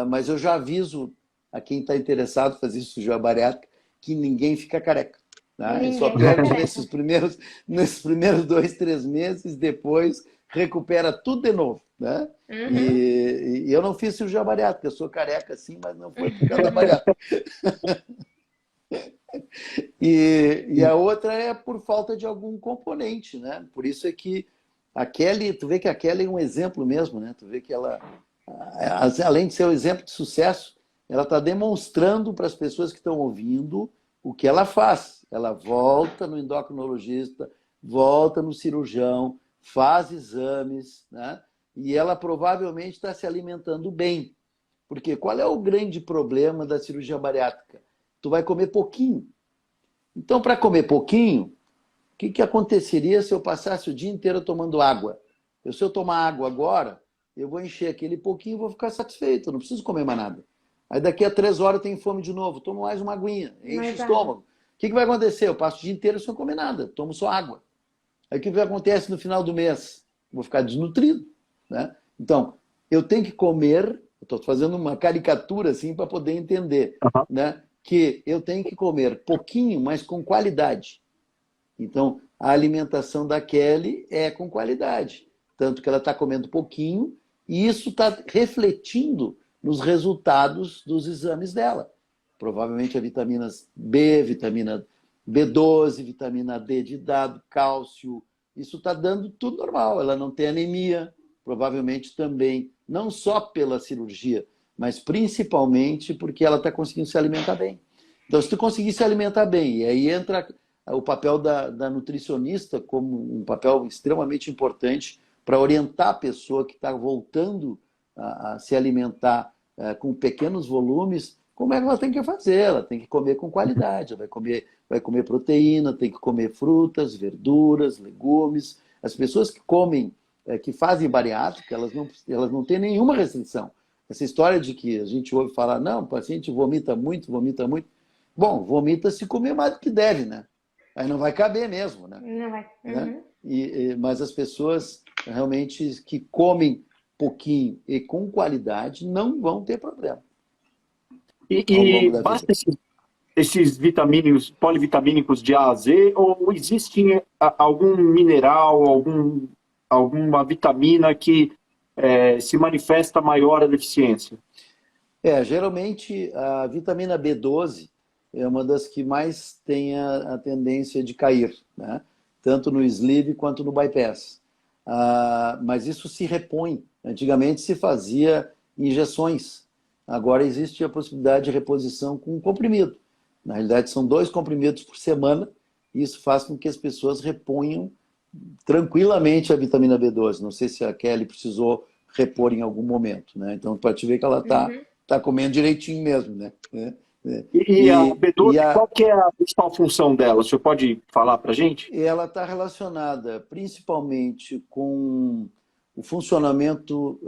B: mas eu já aviso a quem está interessado em fazer cirurgia bariátrica que ninguém fica careca. Tá? E só perde nesses primeiros 2, 3 meses, depois recupera tudo de novo. Né? E eu não fiz cirurgia bariátrica, eu sou careca sim, mas não foi por causa da bariátrica. E a outra é por falta de algum componente, né? Por isso é que a Kelly, tu vê que a Kelly é um exemplo mesmo, né? Tu vê que ela, além de ser um exemplo de sucesso, ela está demonstrando para as pessoas que estão ouvindo o que ela faz. Ela volta no endocrinologista, volta no cirurgião, faz exames, né? E ela provavelmente está se alimentando bem. Porque qual é o grande problema da cirurgia bariátrica? Tu vai comer pouquinho. Então, para comer pouquinho, o que aconteceria se eu passasse o dia inteiro tomando água? Se eu tomar água agora, eu vou encher aquele pouquinho e vou ficar satisfeito, não preciso comer mais nada. Aí daqui a 3 horas eu tenho fome de novo, tomo mais uma aguinha, enche o estômago. O que vai acontecer? Eu passo o dia inteiro sem comer nada, tomo só água. Aí o que acontece no final do mês? Vou ficar desnutrido. Né? Então, eu tenho que comer, estou fazendo uma caricatura assim para poder entender, né? Que eu tenho que comer pouquinho, mas com qualidade. Então, a alimentação da Kelly é com qualidade. Tanto que ela está comendo pouquinho, e isso está refletindo nos resultados dos exames dela. Provavelmente a vitaminas B, vitamina B12, vitamina D de dado, cálcio, isso está dando tudo normal. Ela não tem anemia, provavelmente também, não só pela cirurgia, mas principalmente porque ela está conseguindo se alimentar bem. Então, se tu conseguir se alimentar bem, e aí entra o papel da nutricionista como um papel extremamente importante para orientar a pessoa que está voltando a se alimentar com pequenos volumes, como é que ela tem que fazer? Ela tem que comer com qualidade, ela vai comer proteína, tem que comer frutas, verduras, legumes. As pessoas que comem, que fazem bariátrica, elas não têm nenhuma restrição. Essa história de que a gente ouve falar, não, o paciente vomita muito, vomita muito. Bom, vomita se comer mais do que deve, né? Aí não vai caber mesmo, né?
C: Não vai.
B: Né? Mas as pessoas realmente que comem pouquinho e com qualidade não vão ter problema ao longo
A: E
B: da vida.
A: basta esses vitamínicos, polivitamínicos de A a Z, ou existe algum mineral, alguma vitamina que se manifesta maior a deficiência?
B: Geralmente a vitamina B12 é uma das que mais tem a tendência de cair, né? Tanto no sleeve quanto no bypass. Mas isso se repõe. Antigamente se fazia injeções. Agora existe a possibilidade de reposição com um comprimido. Na realidade, são 2 comprimidos por semana, e isso faz com que as pessoas reponham tranquilamente a vitamina B12. Não sei se a Kelly precisou repor em algum momento, né? Então, para te ver que ela tá comendo direitinho mesmo, né?
A: E a B12,
B: E a,
A: qual que é a principal função dela? O senhor pode falar para a gente?
B: ela está relacionada principalmente com o funcionamento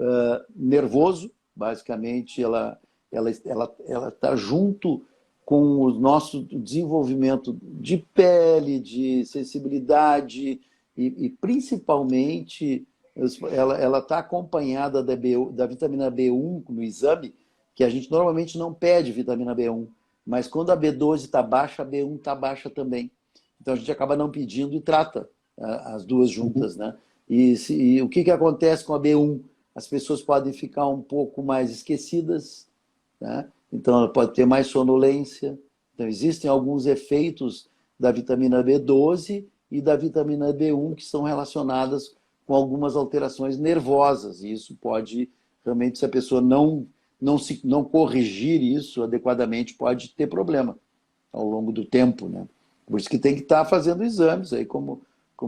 B: nervoso. Basicamente, ela está junto com o nosso desenvolvimento de pele, de sensibilidade e principalmente ela está acompanhada da vitamina B1 no exame, que a gente normalmente não pede vitamina B1, mas quando a B12 está baixa, a B1 está baixa também. Então a gente acaba não pedindo e trata as duas juntas, né? E o que acontece com a B1? As pessoas podem ficar um pouco mais esquecidas, né? Então ela pode ter mais sonolência. Então existem alguns efeitos da vitamina B12 e da vitamina B1 que são relacionadas com algumas alterações nervosas. E isso pode, realmente, se a pessoa não corrigir isso adequadamente, pode ter problema ao longo do tempo, né? Por isso que tem que estar fazendo exames, aí como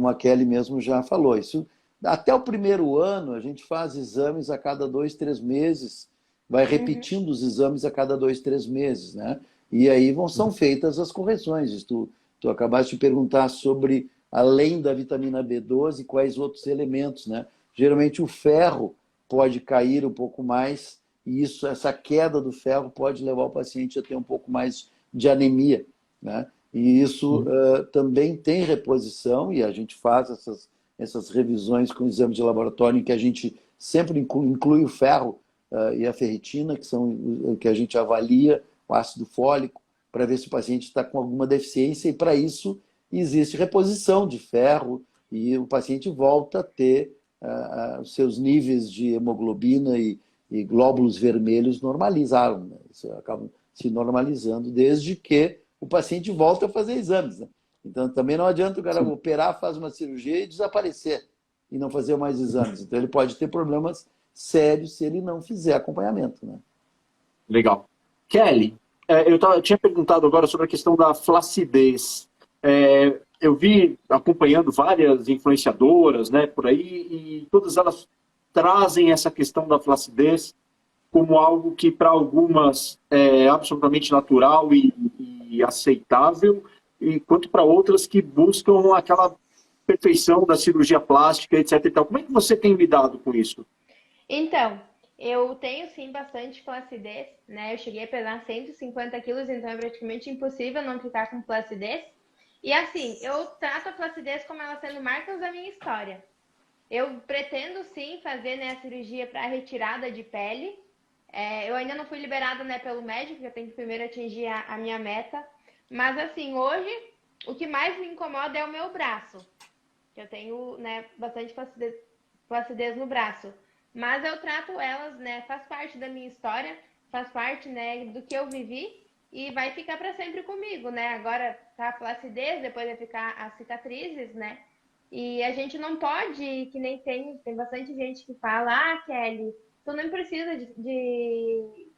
B: a Kelly mesmo já falou. Isso, até o primeiro ano, a gente faz exames a cada 2, 3 meses, vai repetindo os exames a cada 2, 3 meses, né? E aí são feitas as correções. Tu acabaste de perguntar sobre, além da vitamina B12, quais outros elementos, né? Geralmente o ferro pode cair um pouco mais, e essa queda do ferro pode levar o paciente a ter um pouco mais de anemia, né? E isso também tem reposição, e a gente faz essas revisões com exames de laboratório, em que a gente sempre inclui o ferro e a ferritina, que a gente avalia, o ácido fólico, para ver se o paciente está com alguma deficiência, e para isso existe reposição de ferro, e o paciente volta a ter os seus níveis de hemoglobina e glóbulos vermelhos normalizaram, né? Isso acabam se normalizando desde que o paciente volta a fazer exames, né? Então também não adianta o cara operar, faz uma cirurgia e desaparecer e não fazer mais exames. Então ele pode ter problemas sérios se ele não fizer acompanhamento, né?
A: Legal. Kelly, eu tinha perguntado agora sobre a questão da flacidez. Eu vi acompanhando várias influenciadoras, né, por aí, e todas elas trazem essa questão da flacidez como algo que para algumas é absolutamente natural e aceitável, enquanto para outras que buscam aquela perfeição da cirurgia plástica, etc. E tal. Como é que você tem lidado com isso?
C: Então, eu tenho sim bastante flacidez, né? Eu cheguei a pesar 150 quilos, então é praticamente impossível não ficar com flacidez. E assim, eu trato a flacidez como ela sendo marcas da minha história. Eu pretendo sim fazer, né, a cirurgia para retirada de pele. Eu ainda não fui liberada, né, pelo médico, eu tenho que primeiro atingir a minha meta. Mas assim, hoje o que mais me incomoda é o meu braço. Eu tenho, né, bastante flacidez no braço. mas eu trato elas, né? Faz parte da minha história, faz parte, né, do que eu vivi e vai ficar para sempre comigo, né? Agora tá a flacidez, depois vai ficar as cicatrizes, né? E a gente não pode, que nem tem bastante gente que fala, ah, Kelly, tu não precisa de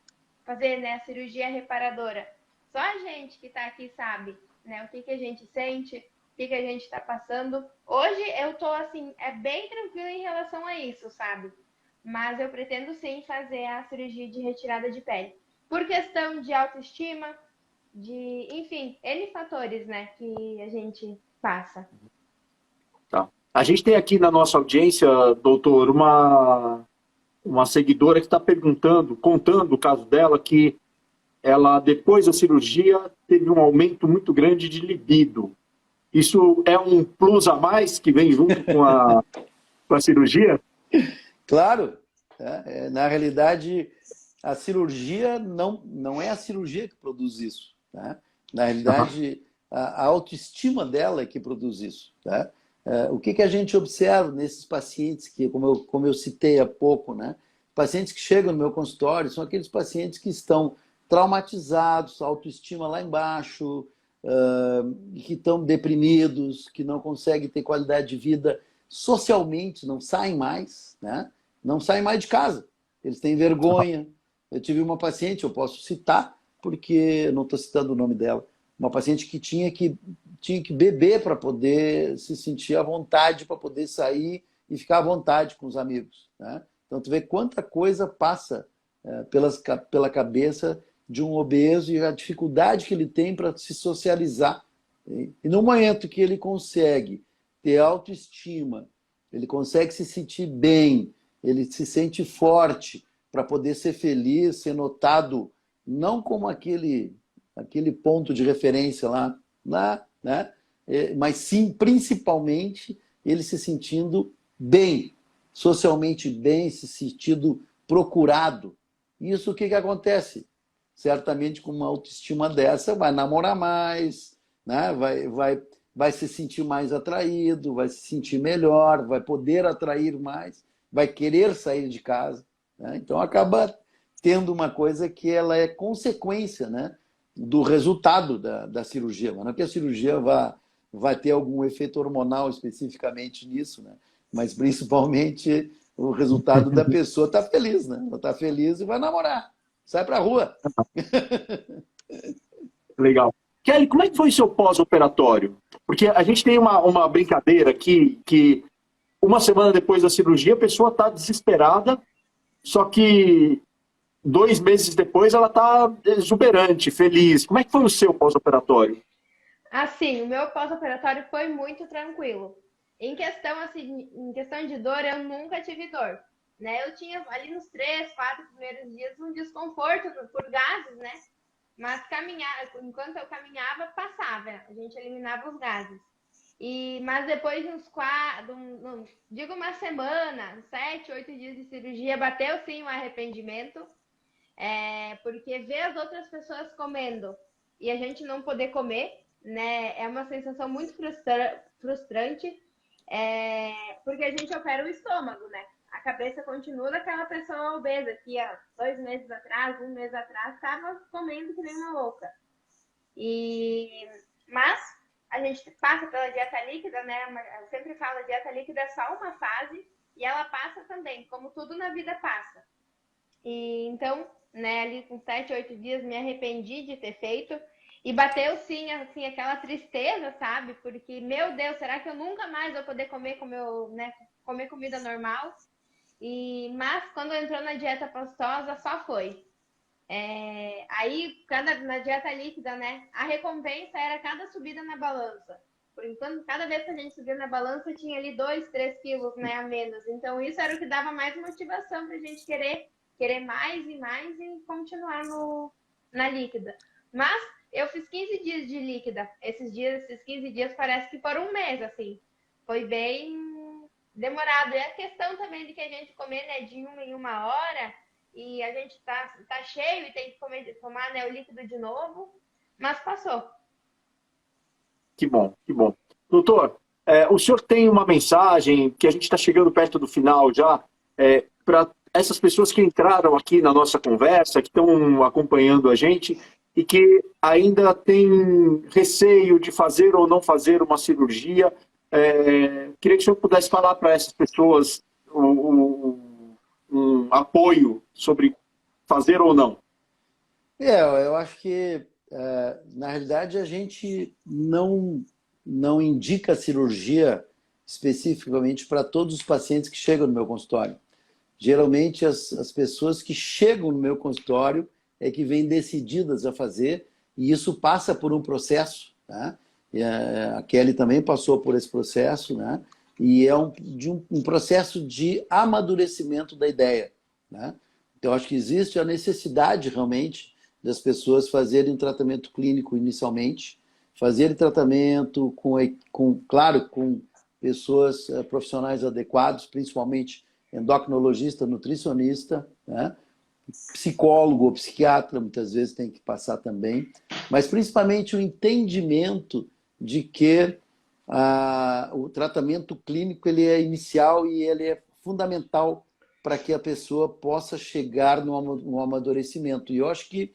C: fazer, né, a cirurgia reparadora. Só a gente que está aqui sabe, né, o que a gente sente, o que a gente está passando. Hoje eu tô assim, é bem tranquila em relação a isso, sabe? Mas eu pretendo sim fazer a cirurgia de retirada de pele. Por questão de autoestima, de, enfim, N fatores, né, que a gente passa.
A: Tá. A gente tem aqui na nossa audiência, doutor, uma seguidora que está perguntando, contando o caso dela, que ela, depois da cirurgia, teve um aumento muito grande de libido. Isso é um plus a mais que vem junto com a cirurgia?
B: Claro. Na realidade, a cirurgia não é a cirurgia que produz isso. Tá? Na realidade, a autoestima dela é que produz isso. Tá? O que a gente observa nesses pacientes que, como eu citei há pouco, né? Pacientes que chegam no meu consultório são aqueles pacientes que estão traumatizados, autoestima lá embaixo, que estão deprimidos, que não conseguem ter qualidade de vida socialmente, não saem mais, né? Não saem mais de casa. Eles têm vergonha. Eu tive uma paciente, eu posso citar, porque eu não estou citando o nome dela, uma paciente que tinha que beber para poder se sentir à vontade, para poder sair e ficar à vontade com os amigos. Né? Então, tu vê quanta coisa passa pela cabeça de um obeso e a dificuldade que ele tem para se socializar. E no momento que ele consegue ter autoestima, ele consegue se sentir bem, ele se sente forte para poder ser feliz, ser notado, não como aquele ponto de referência lá, né? Mas sim, principalmente, ele se sentindo bem, socialmente bem, se sentindo procurado. Isso o que acontece? Certamente com uma autoestima dessa, vai namorar mais, né? vai se sentir mais atraído, vai se sentir melhor, vai poder atrair mais, vai querer sair de casa. Né? Então, acaba tendo uma coisa que ela é consequência, né, do resultado da cirurgia. Mas não é que a cirurgia vai ter algum efeito hormonal especificamente nisso, né? Mas principalmente o resultado da pessoa está feliz, né? Ela está feliz e vai namorar. Sai para a rua.
A: Legal. Kelly, como é que foi o seu pós-operatório? Porque a gente tem uma brincadeira aqui que uma semana depois da cirurgia a pessoa está desesperada, só que 2 meses depois ela está exuberante, feliz. Como é que foi o seu pós-operatório?
C: Assim, o meu pós-operatório foi muito tranquilo. Em questão, assim, em questão de dor, eu nunca tive dor. Né? Eu tinha ali nos 3, 4 primeiros dias um desconforto por gases, né? Mas enquanto eu caminhava, passava. A gente eliminava os gases. Mas depois de uns 4, digo uma semana, 7, 8 dias de cirurgia, bateu sim um arrependimento. Porque ver as outras pessoas comendo e a gente não poder comer, né, é uma sensação muito frustrante, porque a gente opera o estômago, né? A cabeça continua daquela pessoa obesa que há 2 meses atrás, 1 mês atrás, estava comendo que nem uma louca. Mas a gente passa pela dieta líquida, né? Eu sempre falo, a dieta líquida é só uma fase e ela passa também, como tudo na vida passa. Então, né, ali com 7, 8 dias me arrependi de ter feito e bateu sim, assim, aquela tristeza, sabe? Porque, meu Deus, será que eu nunca mais vou poder comer comer comida normal? Mas quando entrou na dieta pastosa, só foi. Aí, na dieta líquida, né, a recompensa era cada subida na balança. Por enquanto, cada vez que a gente subia na balança, tinha ali 2, 3 quilos, né, a menos. Então, isso era o que dava mais motivação pra gente querer mais e mais e continuar na líquida. Mas eu fiz 15 dias de líquida. Esses 15 dias parece que foram 1 mês, assim. Foi bem demorado. E a questão também de que a gente comer, né, de 1 em 1 hora e a gente tá cheio e tem que tomar, né, o líquido de novo. Mas passou.
A: Que bom, que bom. Doutor, o senhor tem uma mensagem, que a gente está chegando perto do final já, para essas pessoas que entraram aqui na nossa conversa, que estão acompanhando a gente e que ainda têm receio de fazer ou não fazer uma cirurgia? Queria que o senhor pudesse falar para essas pessoas um apoio sobre fazer ou não.
B: Eu acho que, na realidade, a gente não indica a cirurgia especificamente para todos os pacientes que chegam no meu consultório. Geralmente, as pessoas que chegam no meu consultório é que vêm decididas a fazer, e isso passa por um processo, né? E a Kelly também passou por esse processo, né? E é um processo de amadurecimento da ideia, né? Então, acho que existe a necessidade, realmente, das pessoas fazerem tratamento clínico inicialmente, fazerem tratamento claro, com pessoas profissionais adequados, principalmente endocrinologista, nutricionista, né? Psicólogo ou psiquiatra, muitas vezes tem que passar também, mas principalmente o entendimento de que o tratamento clínico ele é inicial e ele é fundamental para que a pessoa possa chegar no amadurecimento. E eu acho que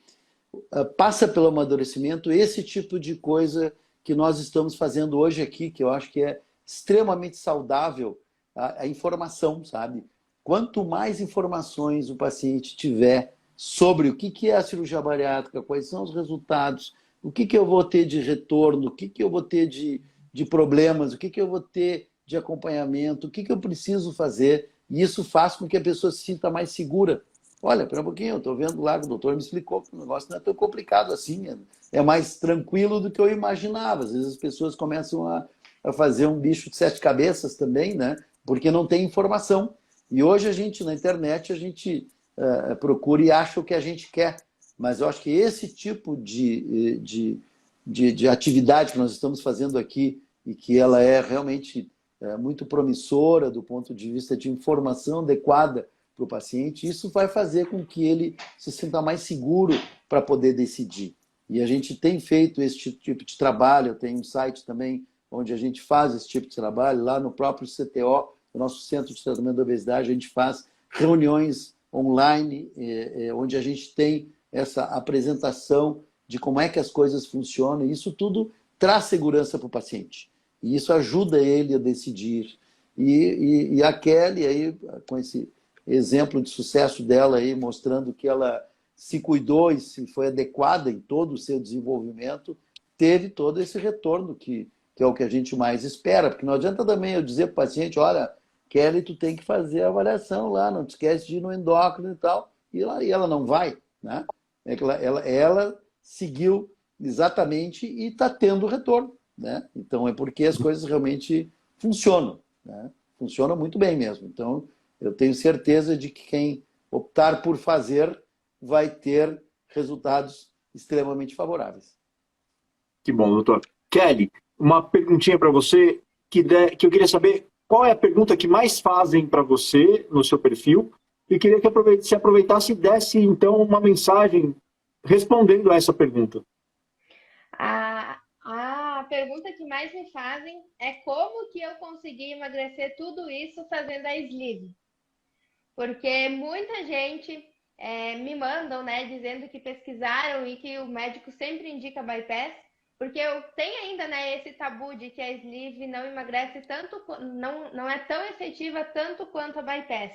B: passa pelo amadurecimento esse tipo de coisa que nós estamos fazendo hoje aqui, que eu acho que é extremamente saudável, a informação, sabe? Quanto mais informações o paciente tiver sobre o que é a cirurgia bariátrica, quais são os resultados, o que eu vou ter de retorno, o que eu vou ter de problemas, o que eu vou ter de acompanhamento, o que eu preciso fazer, e isso faz com que a pessoa se sinta mais segura. Olha, espera um pouquinho, eu estou vendo lá que o doutor me explicou que o negócio não é tão complicado assim, é mais tranquilo do que eu imaginava. Às vezes as pessoas começam a fazer um bicho de 7 cabeças também, né? Porque não tem informação. E hoje a gente, na internet, a gente procura e acha o que a gente quer. Mas eu acho que esse tipo de atividade que nós estamos fazendo aqui, e que ela é realmente muito promissora do ponto de vista de informação adequada para o paciente, isso vai fazer com que ele se sinta mais seguro para poder decidir. E a gente tem feito esse tipo de trabalho, tem um site também onde a gente faz esse tipo de trabalho, lá no próprio CTO, o nosso Centro de Tratamento da Obesidade, a gente faz reuniões online, onde a gente tem essa apresentação de como é que as coisas funcionam, e isso tudo traz segurança para o paciente. E isso ajuda ele a decidir. E a Kelly, aí, com esse exemplo de sucesso dela, aí, mostrando que ela se cuidou e se foi adequada em todo o seu desenvolvimento, teve todo esse retorno que é o que a gente mais espera. Porque não adianta também eu dizer para o paciente, olha, Kelly, tu tem que fazer a avaliação lá, não te esquece de ir no endócrino e tal, e ela não vai, né? Ela seguiu exatamente e está tendo retorno, né? Então é porque as coisas realmente funcionam, né? Funcionam muito bem mesmo. Então eu tenho certeza de que quem optar por fazer vai ter resultados extremamente favoráveis.
A: Que bom, doutor. Kelly, uma perguntinha para você que eu queria saber qual é a pergunta que mais fazem para você no seu perfil, e queria que se aproveitasse e desse, então, uma mensagem respondendo a essa pergunta.
C: A pergunta que mais me fazem é como que eu consegui emagrecer tudo isso fazendo a sleeve. Porque muita gente me mandam, né, dizendo que pesquisaram e que o médico sempre indica bypass, porque eu tenho ainda, né, esse tabu de que a sleeve não emagrece tanto, não é tão efetiva tanto quanto a bypass.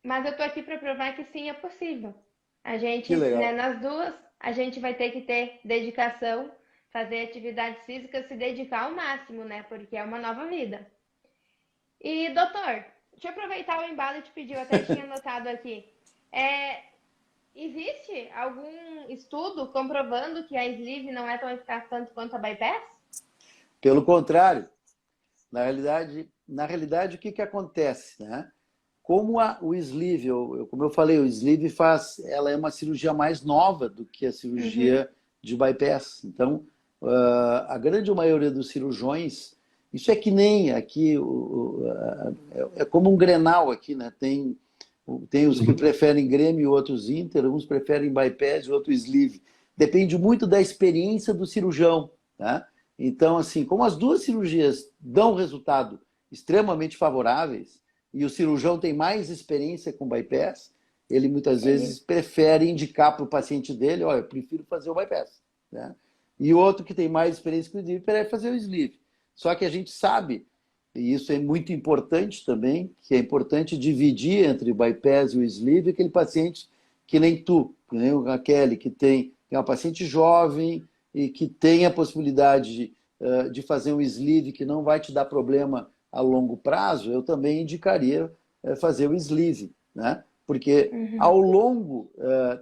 C: Mas eu tô aqui para provar que sim, é possível. A gente, né, nas duas, a gente vai ter que ter dedicação, fazer atividades físicas, se dedicar ao máximo, né, porque é uma nova vida. E, doutor, deixa eu aproveitar o embalo e te pedir, eu até tinha anotado aqui. Existe algum estudo comprovando que a sleeve não é tão eficaz tanto quanto a bypass?
B: Pelo contrário. Na realidade, o que acontece, né? Como o sleeve, como eu falei, o sleeve ela é uma cirurgia mais nova do que a cirurgia de bypass. Então, a grande maioria dos cirurgiões, isso é que nem aqui, é como um Grenal aqui, né? Tem os que preferem Grêmio e outros Inter, uns preferem bypass e outros sleeve. Depende muito da experiência do cirurgião, né? Então, assim, como as duas cirurgias dão resultado extremamente favoráveis, e o cirurgião tem mais experiência com bypass, ele muitas vezes prefere indicar para o paciente dele, olha, eu prefiro fazer o bypass, né? E outro que tem mais experiência com o sleeve prefere fazer o sleeve. Só que a gente sabe, e isso é muito importante também, que é importante dividir entre o bypass e o sleeve aquele paciente que nem tu, que nem a Kelly, que tem uma paciente jovem e que tem a possibilidade de fazer um sleeve que não vai te dar problema a longo prazo, eu também indicaria fazer o sleeve, né? Porque ao longo,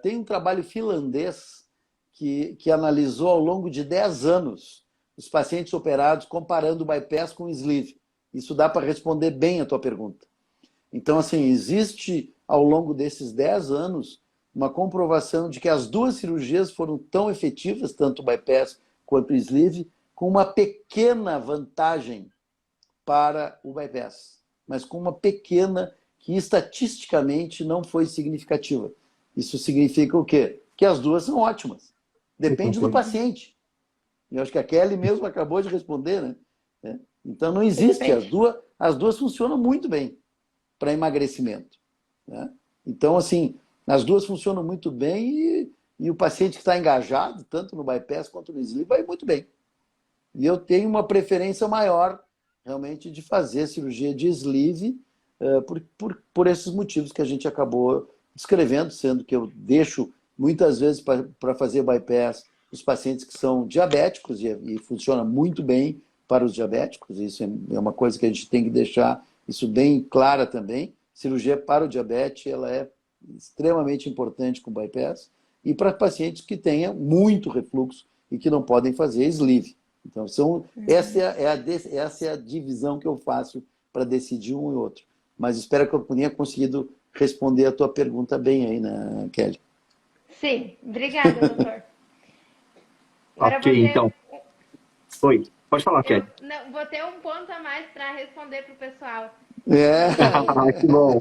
B: tem um trabalho finlandês que analisou ao longo de 10 anos os pacientes operados comparando o bypass com o sleeve. Isso dá para responder bem a tua pergunta. Então, assim, existe ao longo desses 10 anos uma comprovação de que as duas cirurgias foram tão efetivas, tanto o bypass quanto o sleeve, com uma pequena vantagem para o bypass, mas com uma pequena que estatisticamente não foi significativa. Isso significa o quê? Que as duas são ótimas. Depende do paciente. Eu acho que a Kelly mesmo acabou de responder, né? Então não existe. As duas funcionam muito bem para emagrecimento, né? Então, assim, as duas funcionam muito bem e o paciente que está engajado, tanto no bypass quanto no sleeve, vai muito bem. E eu tenho uma preferência maior, realmente, de fazer cirurgia de sleeve por esses motivos que a gente acabou descrevendo, sendo que eu deixo, muitas vezes, para fazer bypass, os pacientes que são diabéticos e funciona muito bem para os diabéticos. Isso é uma coisa que a gente tem que deixar isso bem clara também. Cirurgia para o diabetes, ela é extremamente importante com bypass, e para pacientes que tenham muito refluxo e que não podem fazer sleeve. Então, essa é a divisão que eu faço para decidir um e outro. Mas espero que eu tenha conseguido responder a tua pergunta bem aí, né, Kelly?
C: Sim, obrigada, doutor. Agora
A: Ok, então. Oi, pode falar, Kelly.
C: Vou ter um ponto a mais para responder para o pessoal.
A: Que bom.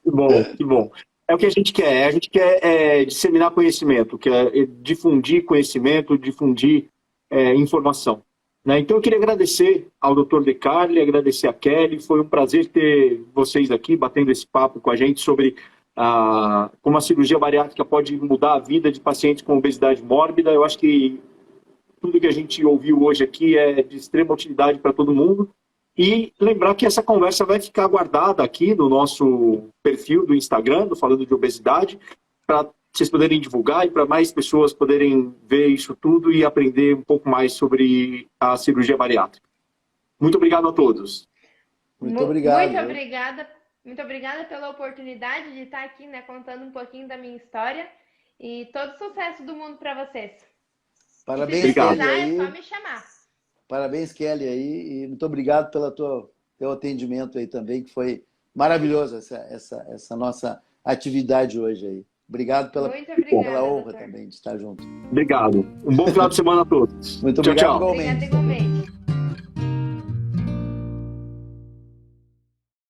A: Que bom, que bom. É o que a gente quer. A gente quer disseminar conhecimento, quer difundir conhecimento, difundir informação, né? Então eu queria agradecer ao Dr. De Carli, agradecer a Kelly. Foi um prazer ter vocês aqui batendo esse papo com a gente sobre como a cirurgia bariátrica pode mudar a vida de pacientes com obesidade mórbida. Eu acho que tudo que a gente ouviu hoje aqui é de extrema utilidade para todo mundo. E lembrar que essa conversa vai ficar guardada aqui no nosso perfil do Instagram, do Falando de Obesidade, para vocês poderem divulgar e para mais pessoas poderem ver isso tudo e aprender um pouco mais sobre a cirurgia bariátrica. Muito obrigado a todos.
B: Muito obrigado.
C: Muito obrigada pela oportunidade de estar aqui, né, contando um pouquinho da minha história, e todo sucesso do mundo para vocês.
B: Parabéns, Kelly, aí.
C: É só me chamar.
B: Parabéns, Kelly, aí, e muito obrigado pelo teu atendimento aí também, que foi maravilhoso essa nossa atividade hoje aí. Obrigado pela honra também de estar junto.
A: Obrigado. Um bom final de semana a todos.
B: Muito
A: tchau,
B: obrigado,
A: tchau.
B: igualmente.
C: Obrigada, igualmente.